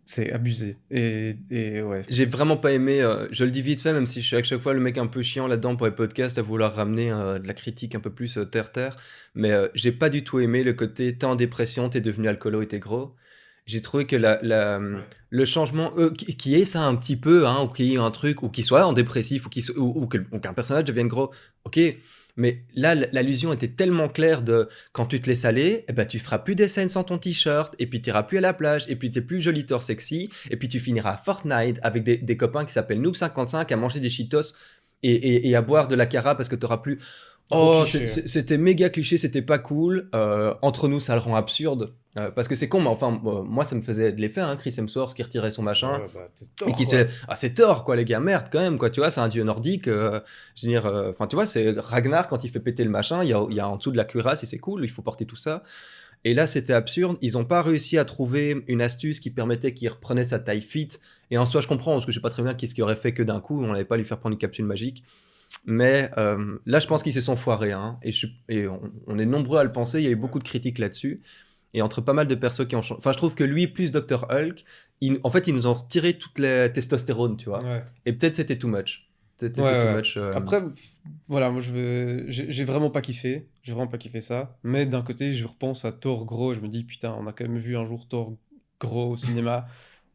C'est abusé. Et ouais. J'ai vraiment pas aimé, je le dis vite fait, même si je suis à chaque fois le mec un peu chiant là-dedans pour les podcasts, à vouloir ramener de la critique un peu plus terre-terre, mais j'ai pas du tout aimé le côté t'es en dépression, t'es devenu alcoolo et t'es gros. J'ai trouvé que le changement, qui est ça un petit peu, hein, ou qu'il y ait un truc, ou qu'il soit en dépressif, ou qu'un personnage devienne gros, ok, mais là, l'allusion était tellement claire de quand tu te laisses aller, eh ben, tu feras plus des scènes sans ton t-shirt, et puis tu iras plus à la plage, et puis t'es plus joli Thor sexy, et puis tu finiras à Fortnite avec des copains qui s'appellent Noob55 à manger des Cheetos et à boire de la cara parce que t'auras plus. Gros Oh, cliché. c'était méga cliché, c'était pas cool. Entre nous, ça le rend absurde. Parce que c'est con, mais enfin, moi, ça me faisait de l'effet, hein, Chris Hemsworth qui retirait son machin. Ouais, bah, t'es Et Thor, qui quoi. se... Ah, c'est Thor, quoi, les gars, merde, quand même, quoi, tu vois, c'est un dieu nordique. Je veux dire, enfin, tu vois, c'est Ragnar, quand il fait péter le machin, il y a en dessous de la cuirasse et c'est cool, il faut porter tout ça. Et là, c'était absurde. Ils n'ont pas réussi à trouver une astuce qui permettait qu'il reprenait sa taille fit. Et en soi, je comprends, parce que je sais pas très bien qu'est-ce qu'il aurait fait que d'un coup, on n'allait pas lui faire prendre une capsule magique. Mais là, je pense qu'ils se sont foirés. Hein, et on est nombreux à le penser. Il y a eu beaucoup de critiques là-dessus. Et entre pas mal de persos qui ont changé. Enfin, je trouve que lui, plus Dr. Hulk, en fait, ils nous ont retiré toute la testostérone, tu vois. Ouais. Et peut-être c'était too much. Peut-être Ouais, c'était too ouais. much. Après, voilà, moi j'ai vraiment pas kiffé. J'ai vraiment pas kiffé ça. Mais d'un côté, je repense à Thor gros. Et je me dis, putain, on a quand même vu un jour Thor gros au cinéma.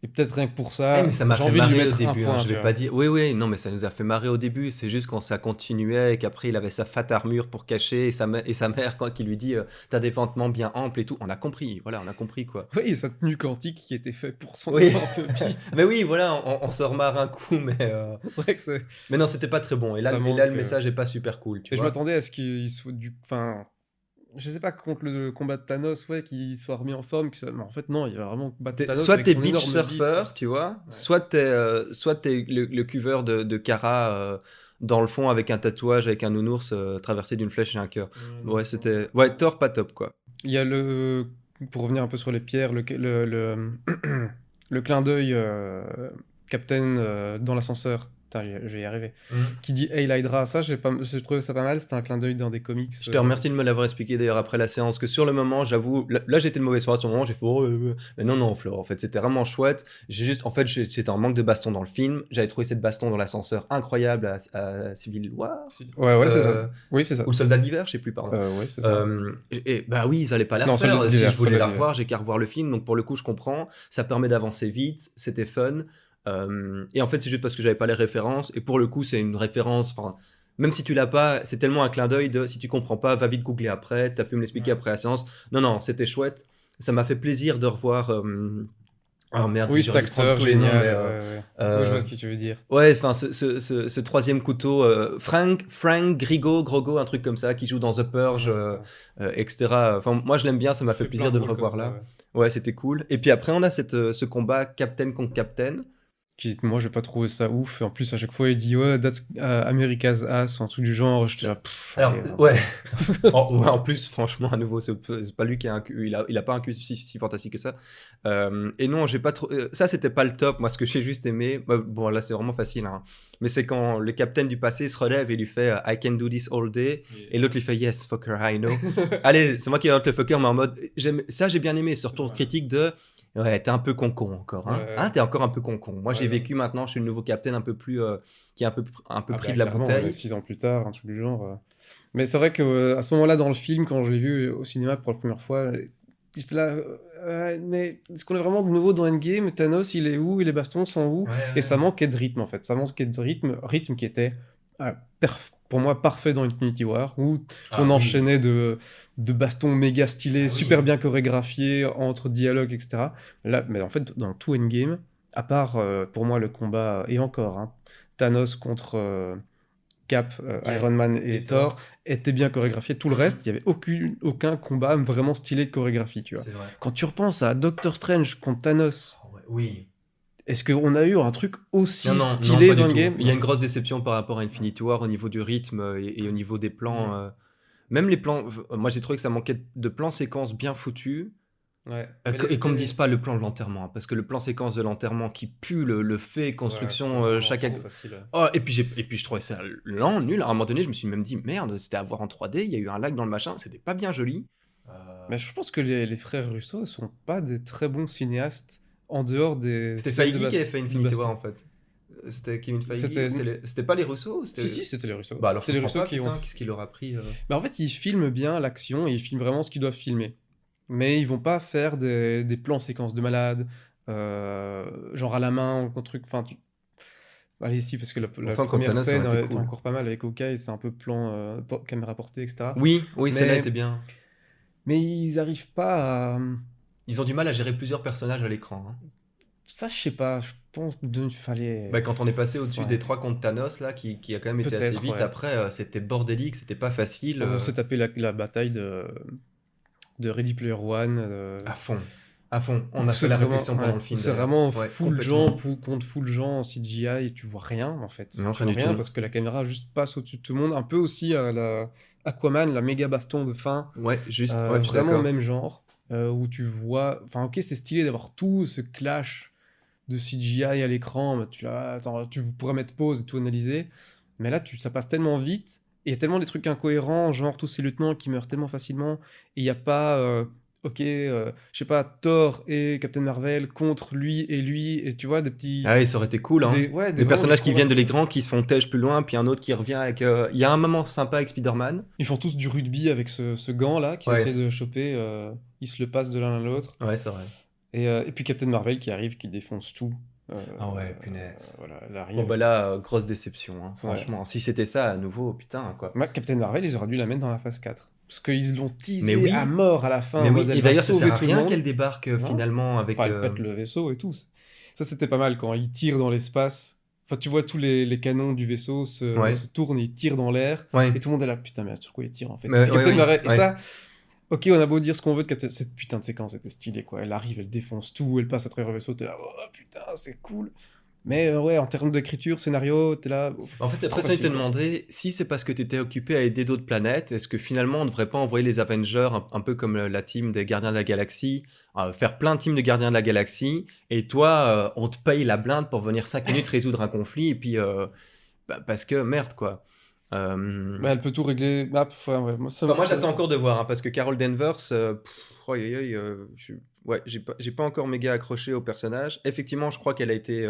Et peut-être rien que pour Eh, mais ça, ça m'a j'ai fait envie de lui marrer au mettre un début, hein, point, je tu vais pas vois. dire. Oui, oui, non, mais ça nous a fait marrer au début. C'est juste quand ça continuait et qu'après il avait sa fat armure pour cacher et sa mère quoi, qui lui dit t'as des vêtements bien amples et tout. On a compris, voilà, on a compris quoi. Oui, sa tenue quantique qui était faite pour son Oui, énorme bite. mais oui, voilà, on se remarre un coup, Ouais, que mais non, c'était pas très bon. Et là, ça et là, manque. le message est pas super cool, tu Et je vois. m'attendais à ce qu'il soit du. Enfin, je sais pas, contre le combat de Thanos, ouais, qu'il soit remis en forme. Mais en fait, non, il va vraiment combattre Thanos Soit avec t'es son beach énorme bite, surfer, quoi. tu vois, Ouais. soit t'es le cuveur de Kara dans le fond avec un tatouage, avec un nounours traversé d'une flèche et un cœur. Ouais, non, Ouais, ça. c'était. Ouais, Thor, pas top, quoi. Il y a le. Pour revenir un peu sur les pierres, le clin d'œil Captain dans l'ascenseur. Putain, je vais y arriver. Qui dit Hail Hydra, ça, j'ai trouvé ça pas mal. C'était un clin d'œil d'un des comics. Je te remercie de me l'avoir expliqué d'ailleurs après la séance, que sur le moment, j'avoue, là j'étais de mauvaise foi à ce moment, j'ai fait oh, mais non, non, Flore, en fait, c'était vraiment chouette. En fait, c'était un manque de baston dans le film. J'avais trouvé cette baston dans l'ascenseur incroyable à Civil War, Ouais, ouais, c'est ça. Oui, c'est ça. ou Soldat d'hiver, je sais plus, pardon. Ouais, c'est ça. Et bah oui, ils allaient pas la Non, refaire. Soldat Si d'hiver, je voulais Soldat la d'hiver. revoir, j'ai qu'à revoir le film. Donc pour le coup, je comprends. Ça permet d'avancer vite. C'était fun. Et en fait, c'est juste parce que j'avais pas les références. Et pour le coup, c'est une référence. Enfin, même si tu l'as pas, c'est tellement un clin d'œil de si tu comprends pas, va vite googler après. T'as pu me l'expliquer Ouais. après la séance. Non, non, c'était chouette. Ça m'a fait plaisir de revoir. Oh merde, Oui, j'ai cet envie de prendre acteur, tous les noms, génial. mais, Ouais. Oui, je vois ce que tu veux dire. ouais, enfin, ce troisième couteau, Frank Grogo, un truc comme ça, qui joue dans The Purge, Ouais, c'est ça. etc. Enfin, moi, je l'aime bien, ça m'a Il fait fait plaisir plein de de le rôles comme revoir ça, là. ouais. Ouais, c'était cool. Et puis après, on a ce combat Captain contre Captain. Moi, j'ai pas trouvé ça ouf. Et en plus, à chaque fois, il dit ouais, that's America's ass, ou un truc du genre. J'étais là, Alors, allez, ouais. Ouais, en plus, franchement, à nouveau, c'est pas lui qui a un cul. Il a pas un cul si fantastique que ça. Et non, j'ai pas trop. Ça, c'était pas le top. Moi, ce que j'ai juste aimé. Bon, là, c'est vraiment facile, hein. Mais c'est quand le capitaine du passé se relève et lui fait I can do this all day. Et l'autre lui fait Yes, fucker, I know. Allez, c'est moi qui rentre le fucker, mais en mode. Ça, j'ai bien aimé. Surtout Ouais. critique de. Ouais, t'es un peu con encore, hein. Ouais. Hein, t'es encore un peu con. Moi, j'ai Ouais, vécu maintenant. Je suis le nouveau capitaine un peu plus. Qui est un peu Ah pris bah de la clairement, ouais, bouteille. 6 ans plus tard, un truc du genre. Mais c'est vrai que à ce moment-là, dans le film, quand je l'ai vu au cinéma pour la première fois, j'étais là. Mais est-ce qu'on est vraiment de nouveau dans Endgame? Thanos, il est où? Et les bastons sont où? Et ça manquait de rythme en fait. Ça manquait de rythme qui était pour moi parfait dans Infinity War, où Ah on oui. enchaînait de bastons méga stylés, Ah oui. super bien chorégraphiés, entre dialogues, etc. Là, mais en fait, dans tout Endgame, à part pour moi le combat, et encore, hein, Thanos contre Cap, Yeah. Iron Man Et et Thor était bien chorégraphié. Tout le reste, il n'y avait aucun combat vraiment stylé de chorégraphie, tu vois. C'est vrai. Quand tu repenses à Doctor Strange contre Thanos, Ah ouais, oui. est-ce qu'on a eu un truc aussi Non, stylé pas dans du tout. Endgame? Il y a une grosse déception par rapport à Infinity War au niveau du rythme et au niveau des plans. Même les plans, moi j'ai trouvé que ça manquait de plans séquences bien foutus. Ouais. Et qu'on me dise pas le plan de l'enterrement, hein, parce que le plan séquence de l'enterrement qui pue le fait, construction, chaque. Facile. Oh, et puis je trouvais ça lent, nul. À un moment donné, je me suis même dit merde, c'était à voir en 3D, il y a eu un lag dans le machin, c'était pas bien joli. Mais je pense que les frères Russo ne sont pas des très bons cinéastes en dehors des C'était scènes Feige qui avait fait de Infinity baston. War en fait. C'était Kevin Feige C'était- ou c'était pas les Russo ou c'était... Si, c'était les Russo. Bah alors C'est je les comprends Russo pas, qui ont. putain, qu'est-ce qu'il leur a pris Mais en fait, ils filment bien l'action et ils filment vraiment ce qu'ils doivent filmer. Mais ils vont pas faire des plans séquences de malade, genre à la main ou un truc. Enfin, allez, si, parce que la Pourtant, contre première Thanos, ça scène aurait été était cool. encore pas mal avec Hawkeye, c'est un peu plan caméra portée, etc. Oui, celle-là Mais, était bien. mais ils arrivent pas à. Ils ont du mal à gérer plusieurs personnages à l'écran, hein. Ça, je sais pas, je pense qu'il fallait. Bah, quand on est passé au-dessus Ouais. des 3 contre Thanos, là, qui a quand même été assez Peut-être, vite, ouais. après, c'était bordélique, c'était pas facile. On s'est tapé la bataille de Ready Player One. À fond. À fond. On Où a c'est fait la vraiment- réflexion pendant ouais, le film. où c'est d'ailleurs. vraiment Ouais, full complètement. gens contre full gens en CGI et tu vois rien en fait. Non, Tu rien vois du rien tout. parce que la caméra juste passe au-dessus de tout le monde. Un peu aussi à la Aquaman, la méga baston de fin. Ouais, juste. Ouais, je suis Vraiment d'accord. même genre. Où tu vois. Enfin, ok, c'est stylé d'avoir tout ce clash de CGI à l'écran. Mais attends, tu pourrais mettre pause et tout analyser. Mais là, ça passe tellement vite. Et il y a tellement des trucs incohérents, genre tous ces lieutenants qui meurent tellement facilement. Et il n'y a pas. Ok, je sais pas, Thor et Captain Marvel contre lui, et tu vois, des petits. Ah oui, ça aurait été cool, hein. Ouais, Des vraiment personnages des qui viennent de combats. l'écran, qui se font têche plus loin, puis un autre qui revient avec. Il y a un moment sympa avec Spider-Man. Ils font tous du rugby avec ce gant-là qu'ils Ouais. essaient de choper. Ils se le passent de l'un à l'autre. Ouais, c'est vrai. Et puis Captain Marvel qui arrive, qui défonce tout. Ah ouais, punaise. Voilà, elle arrive. Bon, bah là, grosse déception, hein, franchement. Si c'était ça à nouveau, putain, quoi. Captain Marvel, ils auraient dû la mettre dans la phase 4. Parce qu'ils l'ont teasé Mais oui. à mort à la fin. Mais en oui, mode, elle et va d'ailleurs, ça sauver sert à tout le rien monde. qu'elle débarque Non. finalement avec. Enfin, elle pète le vaisseau et tout. Ça, c'était pas mal quand ils tirent dans l'espace. Enfin, tu vois tous les canons du vaisseau Ouais. se tournent et ils tirent dans l'air. Ouais. Et tout le monde est là, putain, mais sur quoi ils tirent en fait? Mais C'est ouais, Captain oui, Marvel. Et ouais. ça, ok, on a beau dire ce qu'on veut de Captain. Cette putain de séquence était stylée quoi. Elle arrive, elle défonce tout, elle passe à travers le vaisseau, t'es là, oh putain, c'est cool. Mais ouais, en termes d'écriture, scénario, t'es là. En fait, après ça, ils te demandaient si c'est parce que tu étais occupé à aider d'autres planètes, est-ce que finalement on ne devrait pas envoyer les Avengers un peu comme la team des Gardiens de la Galaxie, faire plein de teams de Gardiens de la Galaxie, et toi, on te paye la blinde pour venir 5 minutes résoudre un conflit, et puis parce que merde quoi. Mais elle peut tout régler. Moi, Moi j'attends encore de voir, hein, parce que Carol Danvers, ouais, j'ai pas encore méga accroché au personnage. Effectivement, je crois qu'elle a été,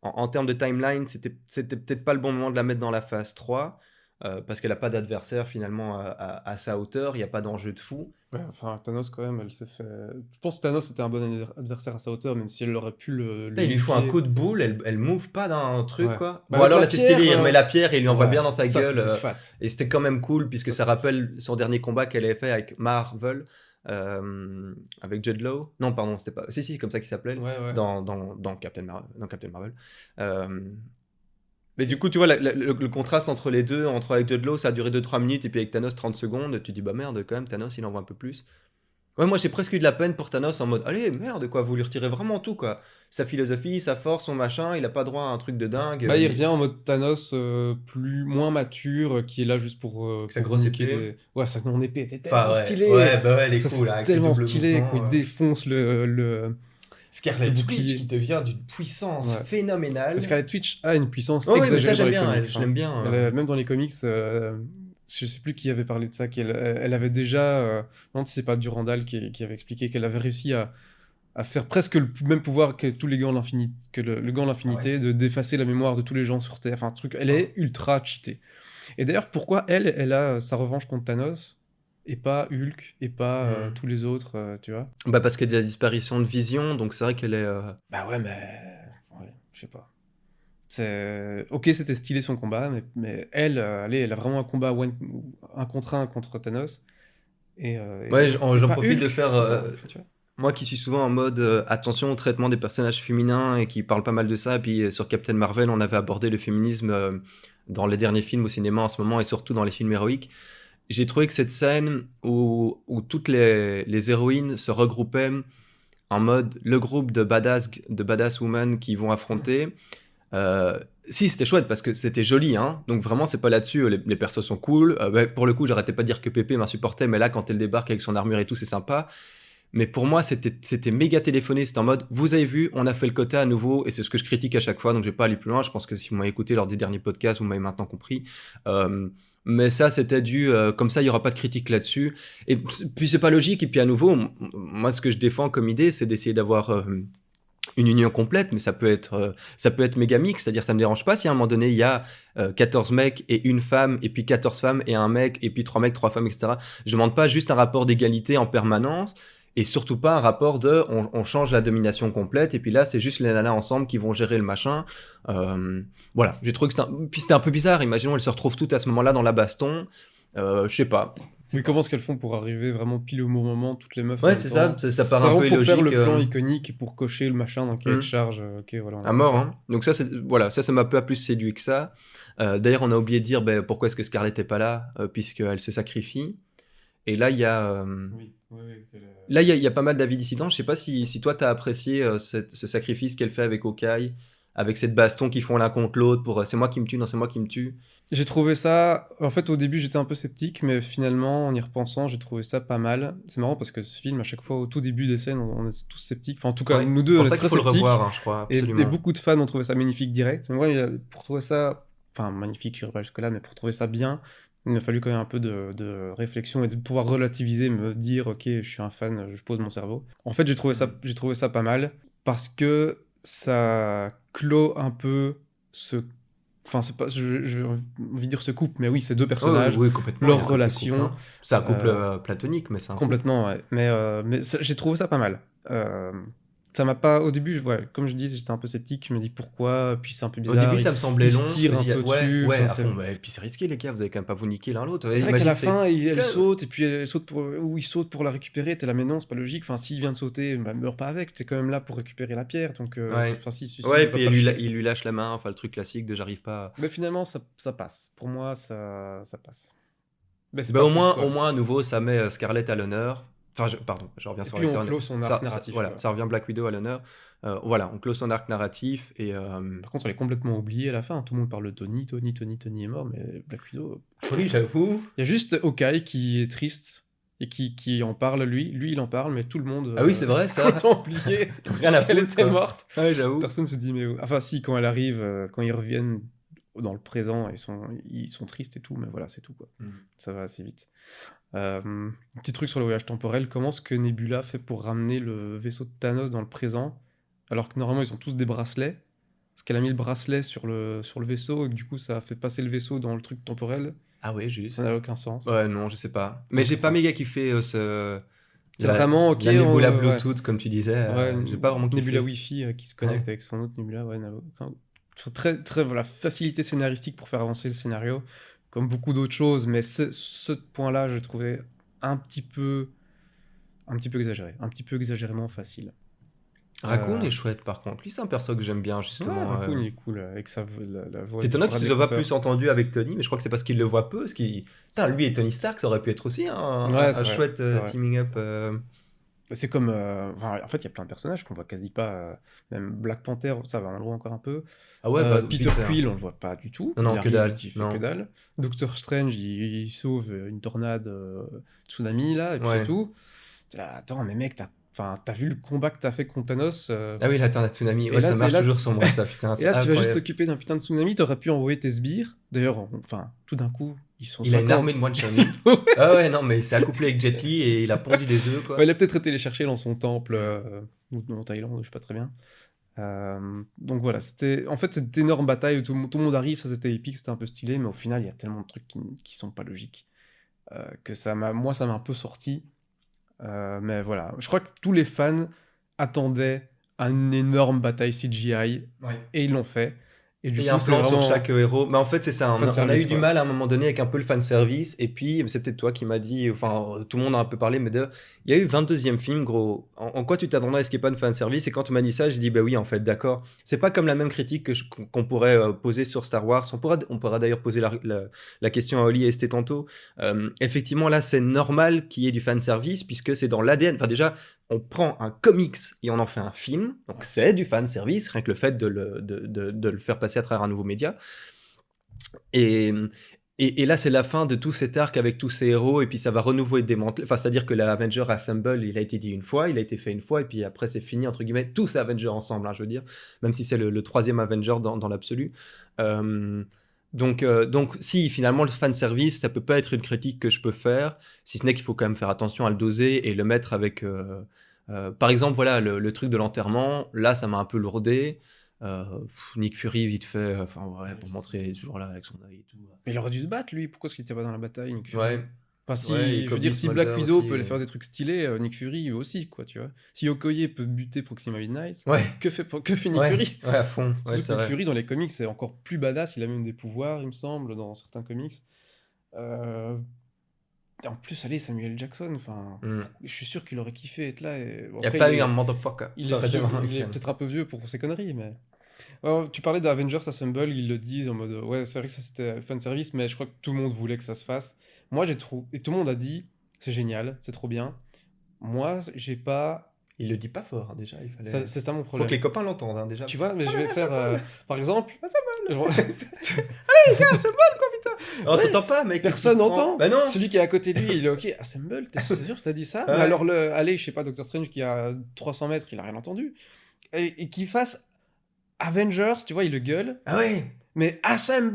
en termes de timeline, c'était peut-être pas le bon moment de la mettre dans la phase 3, parce qu'elle a pas d'adversaire finalement à sa hauteur, il n'y a pas d'enjeu de fou. Ouais, enfin, Thanos, quand même, elle s'est fait. Je pense que Thanos était un bon adversaire à sa hauteur, même si elle aurait pu le. Putain, il lui faut un coup de boule, elle move pas d'un truc Ouais. quoi. Bah, Bon avec alors la là c'est pierre, stylé, il remet la pierre et il lui envoie ouais, bien dans sa ça, gueule. c'était fat. Et c'était quand même cool, puisque ça rappelle son dernier combat qu'elle avait fait avec Marvel, avec Jude Law. Non, pardon, c'était pas. Si, comme ça qu'il s'appelait. Ouais. Dans Captain Marvel. Mais du coup, tu vois, le contraste entre les deux, avec Jude Law, ça a duré 2-3 minutes, et puis avec Thanos, 30 secondes. Tu dis, bah merde, quand même, Thanos, il en voit un peu plus. Ouais, moi j'ai presque eu de la peine pour Thanos en mode allez, merde, quoi, vous lui retirez vraiment tout, quoi. Sa philosophie, sa force, son machin, il a pas droit à un truc de dingue. Bah, il revient en mode Thanos moins mature, qui est là juste Avec sa pour grosse niquer épée. des. Ouais, sa non épée était Enfin, tellement ouais, stylée! ouais, bah ouais, elle est Ça, cool, c'était hein, avec ses tellement doubles stylé quand il mouvements. défonce le Scarlet Witch qui bouclier. devient d'une puissance Ouais. phénoménale. Scarlet Witch a une puissance Ouais, ouais, mais ça exagérée dans j'aime les bien, comics. je l'aime bien. Même dans les comics, je sais plus qui avait parlé de ça, elle avait déjà. Non, c'est pas Durandal qui avait expliqué qu'elle avait réussi à faire presque le même pouvoir que tous les gants de l'infinité, que le gant de l'infinité, d'effacer la mémoire de tous les gens sur Terre. Enfin, un truc, elle est ultra cheatée. Et d'ailleurs, pourquoi elle a sa revanche contre Thanos et pas Hulk et pas tous les autres, tu vois? Bah parce qu'il y a la disparition de Vision, donc c'est vrai qu'elle est. Bah ouais, mais ouais, je sais pas. Ok, c'était stylé son combat, mais allez, elle a vraiment un combat un contre un contre Thanos. Ouais, Et j'en pas profite de Hulk. faire. Tu vois. Moi qui suis souvent en mode attention au traitement des personnages féminins et qui parle pas mal de ça. Puis sur Captain Marvel, on avait abordé le féminisme dans les derniers films au cinéma en ce moment et surtout dans les films héroïques. J'ai trouvé que cette scène où toutes les héroïnes se regroupaient en mode le groupe de badass women qui vont affronter. Si, c'était chouette parce que c'était joli, hein. Donc vraiment, c'est pas là-dessus. Les persos sont cool. Bah, pour le coup, j'arrêtais pas de dire que Pépé m'insupportait, mais là, quand elle débarque avec son armure et tout, c'est sympa. Mais pour moi, c'était méga téléphoné. C'était en mode, vous avez vu, on a fait le quota à nouveau, et c'est ce que je critique à chaque fois, donc je vais pas aller plus loin. Je pense que si vous m'avez écouté lors des derniers podcasts, vous m'avez maintenant compris. Mais ça, c'était dû, comme ça, il y aura pas de critique là-dessus. Et puis c'est pas logique. Et puis à nouveau, moi, ce que je défends comme idée, c'est d'essayer d'avoir une union complète, mais ça peut être méga mix, c'est-à-dire ça me dérange pas si à un moment donné il y a 14 mecs et une femme, et puis 14 femmes et un mec, et puis 3 mecs, 3 femmes, etc. Je demande pas juste un rapport d'égalité en permanence, et surtout pas un rapport de on change la domination complète, et puis là c'est juste les nanas ensemble qui vont gérer le machin. Voilà, j'ai trouvé que c'était un peu bizarre, imaginons elles se retrouvent toutes à ce moment-là dans la baston, je sais pas. Mais comment est-ce qu'elles font pour arriver vraiment pile au bon moment, toutes les meufs en Ouais, même c'est temps? ça paraît C'est un vraiment peu pour faire illogique. le plan iconique et pour cocher le machin dans cahier de charge. Ok, voilà. À mort, hein. Donc ça, voilà, ça m'a pas plus séduit que ça. D'ailleurs, on a oublié de dire pourquoi est-ce que Scarlett n'est pas là, puisqu'elle se sacrifie. Et là, il y a, Oui, là, il y a pas mal d'avis dissidents. Je sais pas si toi, tu as apprécié ce sacrifice qu'elle fait avec Hawkeye, avec cette baston qu'ils font l'un contre l'autre pour c'est moi qui me tue, non, c'est moi qui me tue. J'ai trouvé ça. En fait, au début, j'étais un peu sceptique, mais finalement, en y repensant, j'ai trouvé ça pas mal. C'est marrant parce que ce film, à chaque fois, au tout début des scènes, on est tous sceptiques. Enfin, en tout cas, Ouais, nous deux, c'est on pour est ça qu'il très faut le sceptiques. revoir, hein, je crois, Et absolument. beaucoup de fans ont trouvé ça magnifique direct. Mais moi, pour trouver ça. Enfin, magnifique, je n'irai pas jusque-là, mais pour trouver ça bien, il m'a fallu quand même un peu de réflexion et de pouvoir relativiser, me dire, ok, je suis un fan, je pose mon cerveau. En fait, j'ai trouvé ça pas mal parce que ça clôt un peu ce. Enfin, c'est pas, je envie de dire ce couple, mais oui, ces deux personnages, Oui, complètement. leur il y a un côté couple, relation. hein. C'est un couple platonique, mais c'est un couple. Complètement, ouais. Mais j'ai trouvé ça pas mal. Ça m'a pas. Au début, comme je dis, j'étais un peu sceptique. Je me dis pourquoi, puis c'est un peu Au bizarre. début, ça me semblait long. Ils se tirent je me un dis, peu ouais, dessus. ouais, Enfin, à fond. Mais puis c'est risqué, les gars, vous avez quand même pas vous niquer l'un l'autre. c'est vrai qu'à Imagine, la fin, elle que- saute, et puis elle saute ou il saute pour la récupérer. T'es là, mais non, c'est pas logique. Enfin, s'il vient de sauter, bah, meurs pas avec. T'es quand même là pour récupérer la pierre. Donc, Ouais. enfin, si, Ouais, va puis pas le tuer. il lui lâche la main, enfin le truc classique de j'arrive pas. Mais finalement, ça passe. Pour moi, ça passe. Mais c'est Bah, pas au plus, moins, quoi. au moins, à nouveau, ça met Scarlett à l'honneur. Enfin, pardon, je reviens Et sur puis on Return. clôt son Ça- arc ça- narratif. Voilà, quoi. ça revient Black Widow à l'honneur. Voilà, on clôt son arc narratif et. Par contre, elle est complètement oubliée à la fin. Tout le monde parle de Tony est mort, mais Black Widow. Oui, j'avoue. Il y a juste Hawkeye qui est triste et qui en parle, lui. Lui, il en parle, mais tout le monde. Ah oui, c'est vrai, ça. complètement oublié Rien à qu'elle foutre, était quoi. morte. Ouais, j'avoue. Personne se dit, mais. Enfin, si, quand elle arrive, quand ils reviennent dans le présent, ils sont tristes et tout, mais voilà, c'est tout, quoi. Ça va assez vite. Petit truc sur le voyage temporel. Comment est-ce que Nebula fait pour ramener le vaisseau de Thanos dans le présent, alors que normalement, ils ont tous des bracelets? Parce qu'elle a mis le bracelet sur le vaisseau et que du coup, ça a fait passer le vaisseau dans le truc temporel. Ah ouais, juste. Ça n'a aucun sens. Ouais, non, je sais pas. Mais j'ai Aucun pas sens. méga kiffé ce. C'est la- vraiment, ok, La Nebula ouais. Bluetooth, comme tu disais. Ouais, J'ai pas vraiment kiffé. Nebula Wi-Fi qui se connecte avec son autre Nebula. Ouais, très, très, voilà, facilité scénaristique pour faire avancer le scénario, comme beaucoup d'autres choses, mais ce point-là, je trouvais un petit peu exagéré, un petit peu exagérément facile. Raccoon est chouette, par contre. Lui, c'est un perso que j'aime bien, Ouais, justement. Raccoon, il est cool, avec la voix. C'est étonnant du qu'il ne Bradley soit pas Cooper. plus entendu avec Tony, mais je crois que c'est parce qu'il le voit peu. Putain, lui et Tony Stark, ça aurait pu être aussi Ouais, un c'est vrai, chouette c'est vrai. teaming up. C'est comme. En fait, il y a plein de personnages qu'on voit quasi pas. Même Black Panther, ça va, on le voit encore un peu. Ah ouais, bah, Peter vite fait, hein. Quill, on le voit pas du tout. Non, non, Il que arrive, dalle. il fait que Non. dalle. Doctor Strange, il sauve une tornade tsunami, là, et puis c'est Ouais. tout. T'es là, attends, mais mec, t'as vu le combat que t'as fait contre Thanos Ah oui, la tornade tsunami. et Ouais, là, ça marche là, toujours sur moi, ça, putain, et c'est là, tu vas juste incroyable. t'occuper d'un putain de tsunami, t'aurais pu envoyer tes sbires. D'ailleurs, enfin, tout d'un coup, ils sont Il a une 50. armée de One Shot. Ah ouais, non, mais il s'est accouplé avec Jet Li et il a pondu des œufs, quoi. Ouais, il a peut-être été les chercher dans son temple, ou en Thaïlande, je sais pas très bien. Donc voilà, c'était en fait cette énorme bataille où tout le monde arrive, ça c'était épique, c'était un peu stylé, mais au final il y a tellement de trucs qui sont pas logiques que moi ça m'a un peu sorti. Mais voilà, je crois que tous les fans attendaient une énorme bataille CGI Ouais. et ils l'ont fait. Et du Et coup un c'est plan sur vraiment chaque héros. Mais en fait, c'est ça. On a fanservice, eu du quoi. mal à un moment donné avec un peu le fan service. Et puis, c'est peut-être toi qui m'as dit, enfin, tout le monde a un peu parlé, mais il y a eu 22e film, gros. En quoi tu t'attendrais à ce qu'il n'y ait pas de fan service? Et quand tu m'as dit ça, j'ai dit, bah oui, en fait, d'accord. C'est pas comme la même critique qu'on pourrait poser sur Star Wars. On pourra d'ailleurs poser la question à Oli et Esté tantôt. Effectivement, là, c'est normal qu'il y ait du fan service puisque c'est dans l'ADN. Enfin, déjà, on prend un comics et on en fait un film, donc c'est du fan service, rien que le fait de le faire passer à travers un nouveau média. Et, et là, c'est la fin de tout cet arc avec tous ces héros, et puis ça va renouveau être démantelé. Enfin, c'est-à-dire que l'Avenger Assemble, il a été dit une fois, il a été fait une fois, et puis après, c'est fini, entre guillemets, tous ces Avengers ensemble, hein, je veux dire, même si c'est le troisième Avenger dans l'absolu. Donc, si finalement le fan service, ça peut pas être une critique que je peux faire, si ce n'est qu'il faut quand même faire attention à le doser et le mettre avec. Par exemple, voilà, le truc de l'enterrement, là, ça m'a un peu lourdé. Nick Fury, vite fait, enfin, ouais, pour montrer toujours là avec son œil et tout. Mais il aurait dû se battre lui, pourquoi est-ce qu'il était pas dans la bataille, Nick Fury? Ouais, Enfin, ouais, et je veux Kobe dire, si Black Smolder Widow aussi. peut aller faire des trucs stylés, Nick Fury aussi, quoi, tu vois. Si Okoye peut buter Proxima Midnight, Ouais, que fait Nick ouais, Fury? ouais, à fond, ouais, Surtout que c'est Nick vrai. Fury dans les comics c'est encore plus badass, il a même des pouvoirs, il me semble, dans certains comics. Euh, En plus, allez, Samuel Jackson, enfin, Hmm. je suis sûr qu'il aurait kiffé être là. Bon, Y a après, pas eu un motherfucker. il Ça est aurait été vieux, vraiment il est incroyable. peut-être un peu vieux pour ces conneries, mais. Alors, tu parlais d'Avengers Assemble, ils le disent en mode ouais, c'est vrai que ça c'était fan service, mais je crois que tout le monde voulait que ça se fasse. Moi j'ai trouvé, et tout le monde a dit c'est génial, c'est trop bien. Moi j'ai pas. Il le dit pas fort, hein, déjà, il fallait. C'est ça mon Faut que problème. les copains l'entendent, hein, déjà. Tu vois, mais je Oh là vais là, faire. Assemble. Par exemple. Assemble. je- Oh, Ouais, t'entends pas, mec? Personne n'entend. Bah non. Celui qui est à côté de lui, il est ok. Assemble, t'es sûr que t'as dit ça? Ouais. Mais alors, allez, je sais pas, Doctor Strange qui a 300 mètres, il a rien entendu. Et qu'il fasse Avengers, tu vois, il le gueule. Ah ouais. Mais Assemble!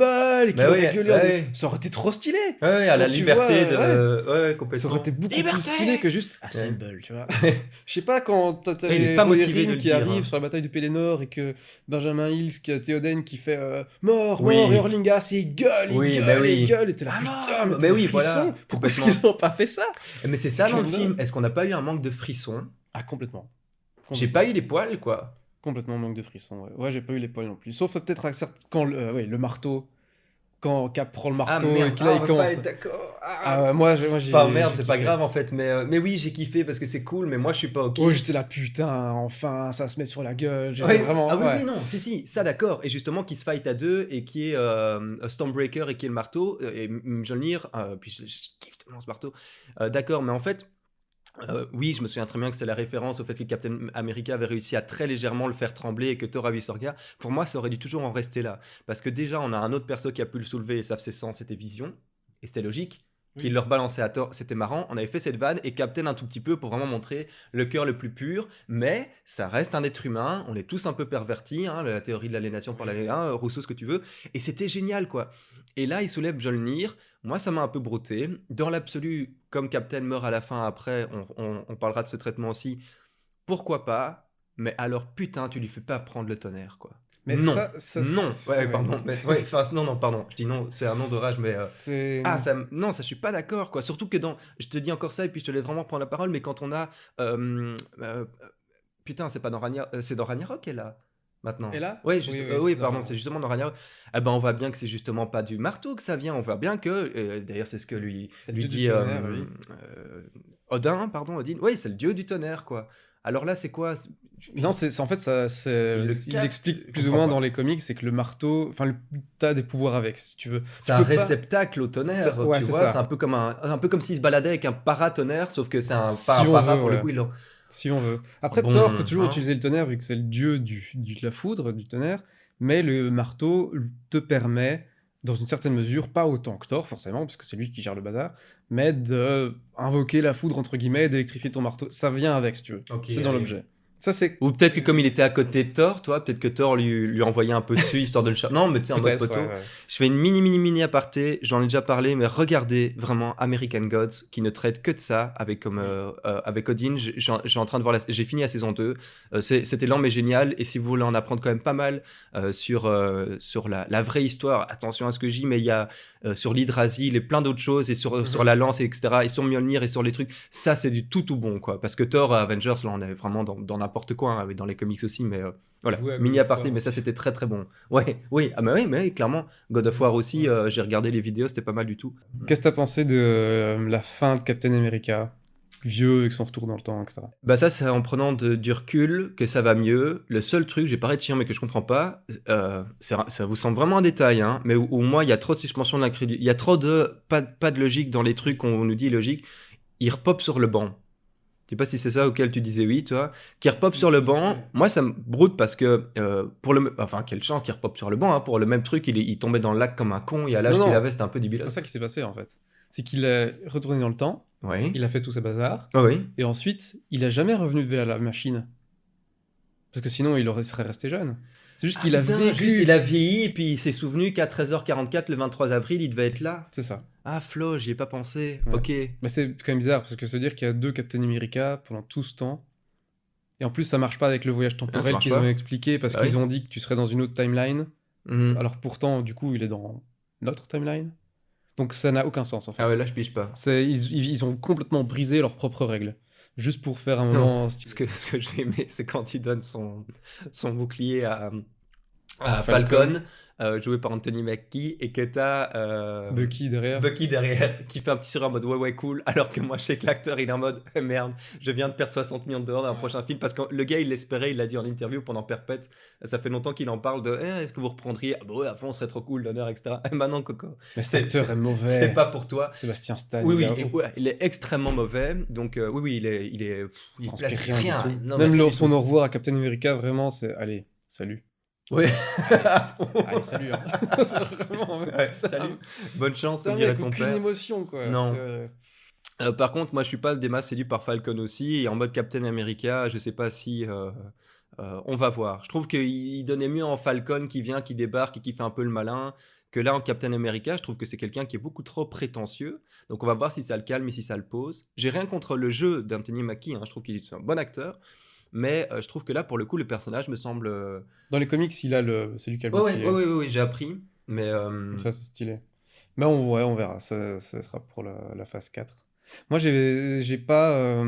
Qu'il Bah aurait ouais, gueulé bah ouais. Ça aurait été trop stylé! Ouais, ouais, à la Quand tu liberté vois, de. Ouais, Ça complètement. aurait été beaucoup Liberté. plus stylé que juste Assemble, tu vois. Ouais. Je sais pas, quand t'as Ouais, il est les pas motivé Rohirrim de le qui dire, arrivent hein. sur la bataille du Pélénor et que Benjamin Hills, Théoden qui fait mort, Oui. mort, et Orlingas, et il gueule, Oui, il bah gueule, oui. il gueule, et t'es là, Ah putain, non, mais mais t'as oui, des frissons! voilà, Pourquoi est-ce complètement. qu'ils ont pas fait ça? Mais c'est ça dans le Quel film. dingue. Est-ce qu'on n'a pas eu un manque de frissons? Ah, complètement. J'ai pas eu les poils, quoi. Complètement manque de frissons, ouais. Ouais, j'ai pas eu les poils non plus. Sauf peut-être quand ouais, le marteau, quand Cap prend le Ah marteau et merde, que là on il va commence. pas être d'accord. Ah ouais, moi j'ai Enfin merde, j'ai c'est pas kiffé. grave en fait, mais oui, j'ai kiffé parce que c'est cool, mais moi je suis pas ok. Oh, j'étais là, putain, enfin, ça se met sur la gueule. J'étais Ouais, vraiment. ah oui, ouais. oui, non, si, ça d'accord. Et justement, qu'ils se fight à deux et qui est Stormbreaker et qui est le marteau, et Mjolnir, puis je kiffe tellement ce marteau. D'accord, mais en fait, oui, je me souviens très bien que c'est la référence au fait que Captain America avait réussi à très légèrement le faire trembler et que Thor a vu son regard. Pour moi, ça aurait dû toujours en rester là. Parce que déjà, on a un autre perso qui a pu le soulever et ça faisait sens, c'était Vision. Et c'était logique. Oui. Qu'il leur balançait à Thor, c'était marrant. On avait fait cette vanne et Captain un tout petit peu pour vraiment montrer le cœur le plus pur. Mais ça reste un être humain. On est tous un peu pervertis. Hein, la théorie de l'aliénation par l'aliénation, Rousseau, ce que tu veux. Et c'était génial, quoi. Et là, il soulève Mjolnir. Moi, ça m'a un peu brouté. Dans l'absolu, comme Captain meurt à la fin après, on parlera de ce traitement aussi. Pourquoi pas? Mais alors, putain, tu lui fais pas prendre le tonnerre, quoi. Mais non, ça, non, ouais, ouais. pardon. Ouais, enfin, non, pardon. Je dis non, c'est un nom de rage, mais. C'est. Ah, non, ça, je suis pas d'accord, quoi. Surtout que je te dis encore ça, et puis je te laisse vraiment prendre la parole, mais quand on a. Putain, c'est pas dans Ragnarok, c'est dans Ragnarok, elle là, maintenant. Et là? Ouais, Oui, juste, oui, oui, c'est dans pardon, Ragnarok. c'est justement dans Ragnarok. Eh ben, on voit bien que c'est justement pas du marteau que ça vient, on voit bien que. D'ailleurs, c'est ce que C'est le lui dieu du dit tonnerre, oui. Odin, pardon, Odin. Oui, c'est le dieu du tonnerre, quoi. Alors là, c'est quoi? Non, c'est en fait, il capte, explique je plus ou comprends moins pas. dans les comics, c'est que le marteau, enfin, t'as des pouvoirs avec, si tu veux. C'est Tu un peux pas- réceptacle au tonnerre, Ouais, tu c'est vois. ça. C'est un peu comme s'il se baladait avec un paratonnerre, sauf que c'est Si pas un on para veut, pour le ouais. coup. Si on veut. Après, Bon, Thor peut toujours hein. utiliser le tonnerre, vu que c'est le dieu de la foudre, du tonnerre, mais le marteau te permet, dans une certaine mesure, pas autant que Thor, forcément, parce que c'est lui qui gère le bazar, mais de invoquer la foudre, entre guillemets, et d'électrifier ton marteau. Ça vient avec, si tu veux. Ok, C'est dans allez. l'objet. Ça, c'est... Ou peut-être que comme il était à côté de Thor, toi, peut-être que Thor lui envoyait un peu dessus, histoire de le Non, mais tu sais, en mode Peut-être, poteau. ouais. Je fais une mini aparté, j'en ai déjà parlé, mais regardez vraiment American Gods, qui ne traite que de ça, avec Odin. J'ai en train de voir j'ai fini la saison 2. C'était lent mais génial, et si vous voulez en apprendre quand même pas mal sur la vraie histoire, attention à ce que je dis, mais il y a sur l'Yggdrasil et plein d'autres choses, et sur la lance, etc., et sur Mjolnir, et sur les trucs, ça c'est du tout bon, quoi. Parce que Thor, Avengers, là on est vraiment dans n'importe quoi, hein, dans les comics aussi, mais voilà, Jouer à mini God of aparté, War mais ça aussi. c'était très très bon. Ouais, oui, ah bah oui, clairement. God of War aussi, j'ai regardé les vidéos, c'était pas mal du tout. Qu'est-ce que t'as pensé de la fin de Captain America? Vieux, avec son retour dans le temps, etc. Bah ça, c'est en prenant du recul que ça va mieux. Le seul truc, j'ai paraît chiant, mais que je comprends pas, ça vous semble vraiment un détail, hein, mais où moi, il y a trop de suspension de l'incrédulité. Il y a trop de... Pas de logique dans les trucs qu'on nous dit logique. Il repop sur le banc. Je sais pas si c'est ça auquel tu disais oui, toi. Qui repop sur le banc, moi ça me broute parce que enfin quel chant qui repop sur le banc, hein, pour le même truc, il tombait dans le lac comme un con et à l'âge Non, qu'il non, avait, c'était un peu c'est débile. pas ça qui s'est passé, en fait. C'est qu'il est retourné dans le temps, Oui. il a fait tous ses bazars, Ah oui. et ensuite, il a jamais revenu vers la machine. Parce que sinon, serait resté jeune. C'est juste qu'il a vécu... Juste il a vieilli et puis il s'est souvenu qu'à 13h44 le 23 avril, il devait être là. C'est ça. Ah Flo, j'y ai pas pensé. Ouais. Ok. Mais c'est quand même bizarre, parce que se dire qu'il y a 2 Captain America pendant tout ce temps, et en plus, ça marche pas avec le voyage ça temporel marche qu'ils pas. ont expliqué, parce Ah qu'ils oui. ont dit que tu serais dans une autre timeline, Mhm. alors pourtant, du coup, il est dans notre timeline. Donc ça n'a aucun sens, en fait. Ah ouais, là je pige pas. Ils ont complètement brisé leurs propres règles. Juste pour faire un Non, moment... ce que j'ai aimé, c'est quand il donne son bouclier à Falcon. Falcon, joué par Anthony Mackie, et que t'as Bucky derrière. Bucky derrière qui fait un petit sourire en mode ouais cool, alors que moi je sais que l'acteur il est en mode merde, je viens de perdre 60 millions de dollars dans un prochain film, parce que le gars il l'espérait, il l'a dit en interview pendant Perpète, ça fait longtemps qu'il en parle de est-ce que vous reprendriez, ah bah ouais à fond on serait trop cool l'honneur etc. Et maintenant Coco, Mais cet acteur est mauvais. c'est pas pour toi. Sébastien Stan. Oui, il est extrêmement mauvais. Donc, oui, il transpire place rien rien. du tout. Non, Même mais son au revoir à Captain America, vraiment, c'est allez, salut. Oui. Allez, salut. Hein. C'est vraiment. Ouais, salut. Bonne chance, comme Putain, dirait mec, ton aucune père. émotion, quoi. Non. C'est- Par contre, moi, je suis pas des masses séduit par Falcon aussi. Et en mode Captain America, je sais pas si. On va voir. Je trouve qu'il donnait mieux en Falcon qui vient, qui débarque et qui fait un peu le malin. Que là, en Captain America, je trouve que c'est quelqu'un qui est beaucoup trop prétentieux. Donc, on va voir si ça le calme et si ça le pose. J'ai rien contre le jeu d'Anthony Mackie. Hein. Je trouve qu'il est un bon acteur. Mais je trouve que là, pour le coup, le personnage me semble. Dans les comics, c'est lui qui a le Ouais, bouclier. oui, j'ai appris. Mais. Ça, c'est stylé. Mais on verra. Ça sera pour la phase 4. Moi, j'ai pas.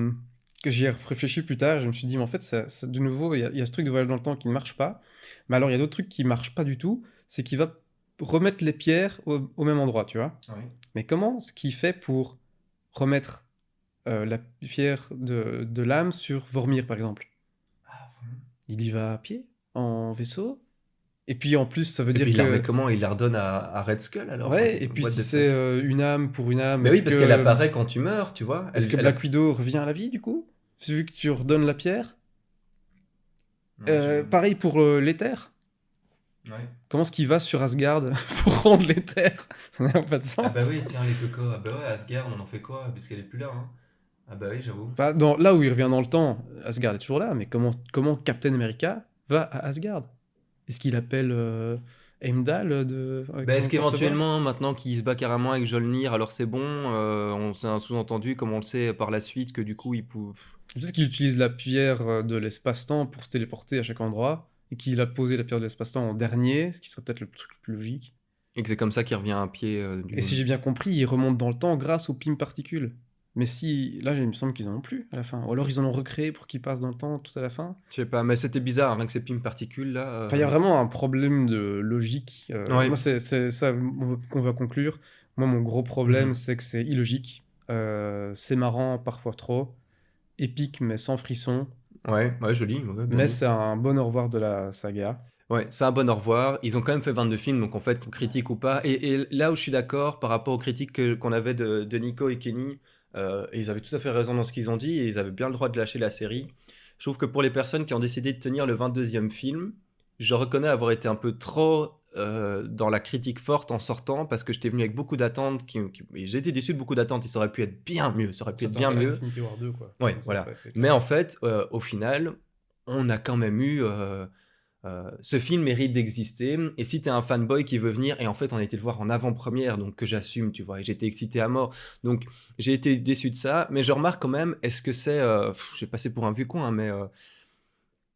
Que j'y ai réfléchi plus tard, je me suis dit, mais en fait, de nouveau, il y a ce truc de voyage dans le temps qui ne marche pas. Mais alors, il y a d'autres trucs qui marchent pas du tout. C'est qu'il va remettre les pierres au même endroit, tu vois. Oui. Mais comment ce qu'il fait pour remettre la pierre de l'âme sur Vormir, par exemple? Il y va à pied, en vaisseau. Et puis en plus, ça veut Et dire puis il la remet que... comment? Il la redonne à Red Skull alors? Ouais, et puis si c'est une âme pour une âme, Mais oui, est-ce parce que... qu'elle apparaît quand tu meurs, tu vois. Est-ce que Black Widow revient à la vie, du coup? Vu que tu redonnes la pierre? Pareil pour l'éther. Ouais. Comment est-ce qu'il va sur Asgard pour rendre l'éther? Ça n'a pas de sens. Ah bah oui, tiens, les cocos. Ah bah ouais, Asgard, on en fait quoi? Parce qu'elle est plus là, hein. Ah bah oui, j'avoue. Enfin, là où il revient dans le temps, Asgard est toujours là, mais comment Captain America va à Asgard? Est-ce qu'il appelle Heimdall avec Bah son est-ce porte-voix? qu'éventuellement, maintenant qu'il se bat carrément avec Mjolnir, alors c'est bon, on s'est un sous-entendu, comme on le sait par la suite, que du coup, il peut... Peut-être qu'il utilise la pierre de l'espace-temps pour se téléporter à chaque endroit, et qu'il a posé la pierre de l'espace-temps en dernier, ce qui serait peut-être le truc le plus logique. Et que c'est comme ça qu'il revient à pied du... Et si j'ai bien compris, il remonte dans le temps grâce aux Pym particules. Mais si, là, il me semble qu'ils en ont plus à la fin. Ou alors ils en ont recréé pour qu'ils passent dans le temps tout à la fin. Je sais pas, mais c'était bizarre, rien que ces Pym particules là. Enfin, il y a vraiment un problème de logique. Ouais. Moi, c'est ça qu'on va conclure. Moi, mon gros problème, Mhm. c'est que c'est illogique. C'est marrant, parfois trop. Épique, mais sans frisson. Ouais, joli. Ouais, bien Mais dit. c'est un bon au revoir de la saga. Ouais, c'est un bon au revoir. Ils ont quand même fait 22 films, donc en fait, critique ou pas. Et là où je suis d'accord par rapport aux critiques qu'on avait de Nico et Kenny, Et ils avaient tout à fait raison dans ce qu'ils ont dit et ils avaient bien le droit de lâcher la série. Je trouve que pour les personnes qui ont décidé de tenir le 22e film, je reconnais avoir été un peu trop dans la critique forte en sortant parce que j'étais venu avec beaucoup d'attentes. Et j'ai été déçu de beaucoup d'attentes. Ça aurait pu être bien mieux. Ça aurait pu Ça être bien t'aurait mieux. Infinity War 2, quoi. Ouais, Ça a voilà. pas été Mais clair. en fait, au final, on a quand même eu. Ce film mérite d'exister. Et si t'es un fanboy qui veut venir, et en fait, on a été le voir en avant-première, donc que j'assume, tu vois, et j'étais excité à mort. Donc, j'ai été déçu de ça. Mais je remarque quand même, est-ce que c'est. Je vais passer pour un vieux con, hein, mais.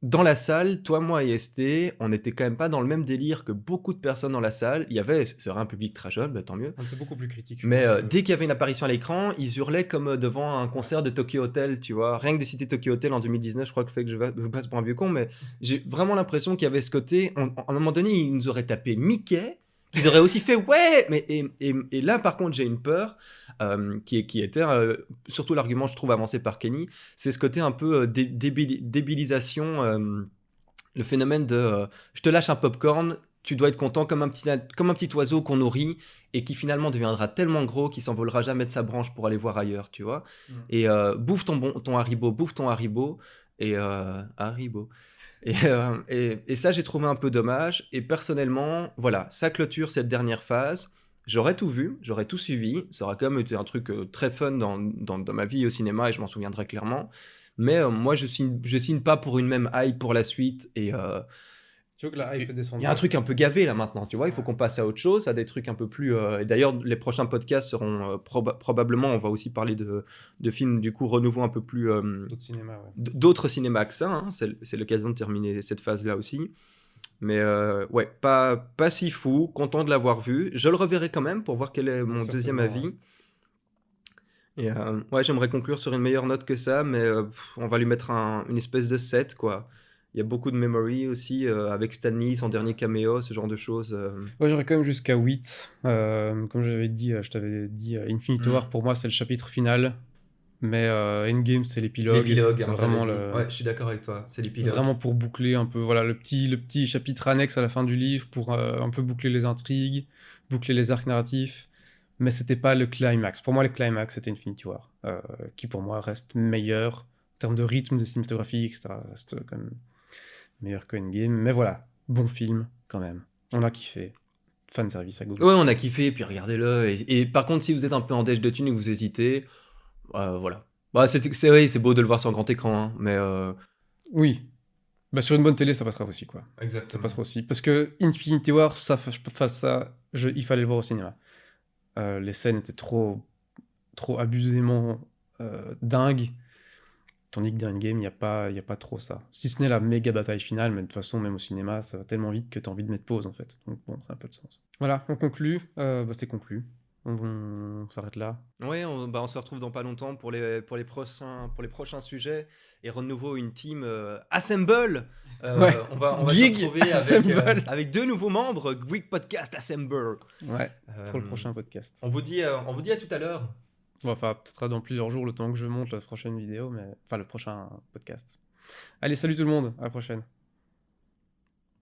Dans la salle, toi, moi et ST, on n'était quand même pas dans le même délire que beaucoup de personnes dans la salle. Il y avait, c'est vrai, un public très jeune, bah, tant mieux. On était beaucoup plus critique, je Mais pense, que... dès qu'il y avait une apparition à l'écran, ils hurlaient comme devant un concert de Tokyo Hotel, tu vois. Rien que de citer Tokyo Hotel en 2019, je crois que fait que je passe pour un vieux con, mais j'ai vraiment l'impression qu'il y avait ce côté. À un moment donné, ils nous auraient tapé Mickey, qu'ils auraient aussi fait ouais, mais et là par contre j'ai une peur qui était surtout l'argument je trouve avancé par Kenny, c'est ce côté un peu débilisation, le phénomène de je te lâche un popcorn, tu dois être content comme un petit oiseau qu'on nourrit et qui finalement deviendra tellement gros qu'il s'envolera jamais de sa branche pour aller voir ailleurs, tu vois. Et bouffe ton Haribo et Haribo. Et ça, j'ai trouvé un peu dommage. Et personnellement, voilà, ça clôture cette dernière phase. J'aurais tout vu, j'aurais tout suivi. Ça aurait quand même été un truc très fun dans ma vie au cinéma et je m'en souviendrai clairement. Mais moi, je signe pas pour une même hype pour la suite. Et Tu veux que la hype il descende y a un pas, truc quoi. un peu gavé là maintenant, tu vois. Il faut qu'on passe à autre chose, à des trucs un peu plus. Et d'ailleurs, les prochains podcasts seront probablement, on va aussi parler de films du coup renouveau un peu plus. D'autres cinémas, ouais. D'autres cinémas que ça, hein. C'est l'occasion de terminer cette phase-là aussi. Mais ouais, pas si fou, content de l'avoir vu. Je le reverrai quand même pour voir quel est mon deuxième Certainement, avis. ouais. Et ouais, j'aimerais conclure sur une meilleure note que ça, mais on va lui mettre une espèce de 7, quoi. Il y a beaucoup de memory aussi, avec Stanley, son dernier caméo, ce genre de choses. Ouais, j'aurais quand même jusqu'à 8. Comme j'avais dit, je t'avais dit, Infinity War, pour moi, c'est le chapitre final. Mais Endgame, c'est l'épilogue. L'épilogue, C'est hein, vraiment t'avais dit. le... Ouais, je suis d'accord avec toi, c'est l'épilogue. Vraiment pour boucler un peu, voilà, le petit chapitre annexe à la fin du livre pour un peu boucler les intrigues, boucler les arcs narratifs. Mais c'était pas le climax. Pour moi, le climax, c'était Infinity War, qui pour moi reste meilleur en termes de rythme, de cinématographie, etc. Reste quand même meilleur que Endgame. Mais voilà, bon film quand même. On a kiffé. Fan service à Google. Ouais, on a kiffé, puis regardez-le. Et par contre, si vous êtes un peu en dèche de thunes et que vous hésitez, voilà. Bah, c'est beau de le voir sur un grand écran, hein, mais. Oui. Bah, sur une bonne télé, ça passera aussi, quoi. Exactement. Ça passera aussi. Parce que Infinity War, il fallait le voir au cinéma. Les scènes étaient trop abusément dingues. Tandis que dans Endgame, il n'y a pas trop ça. Si ce n'est la méga bataille finale, mais de toute façon, même au cinéma, ça va tellement vite que tu as envie de mettre pause, en fait. Donc bon, ça a un peu de sens. Voilà, on conclut. C'était conclu. On s'arrête là. Ouais, on se retrouve dans pas longtemps pour les prochains sujets et renouveau une team Assemble. Ouais. On va se Geek retrouver Assemble. avec 2 nouveaux membres, Geek Podcast Assemble. Ouais, pour le prochain podcast. On vous dit à tout à l'heure. Bon, enfin, peut-être dans plusieurs jours, le temps que je monte la prochaine vidéo, mais enfin, le prochain podcast. Allez, salut tout le monde, à la prochaine.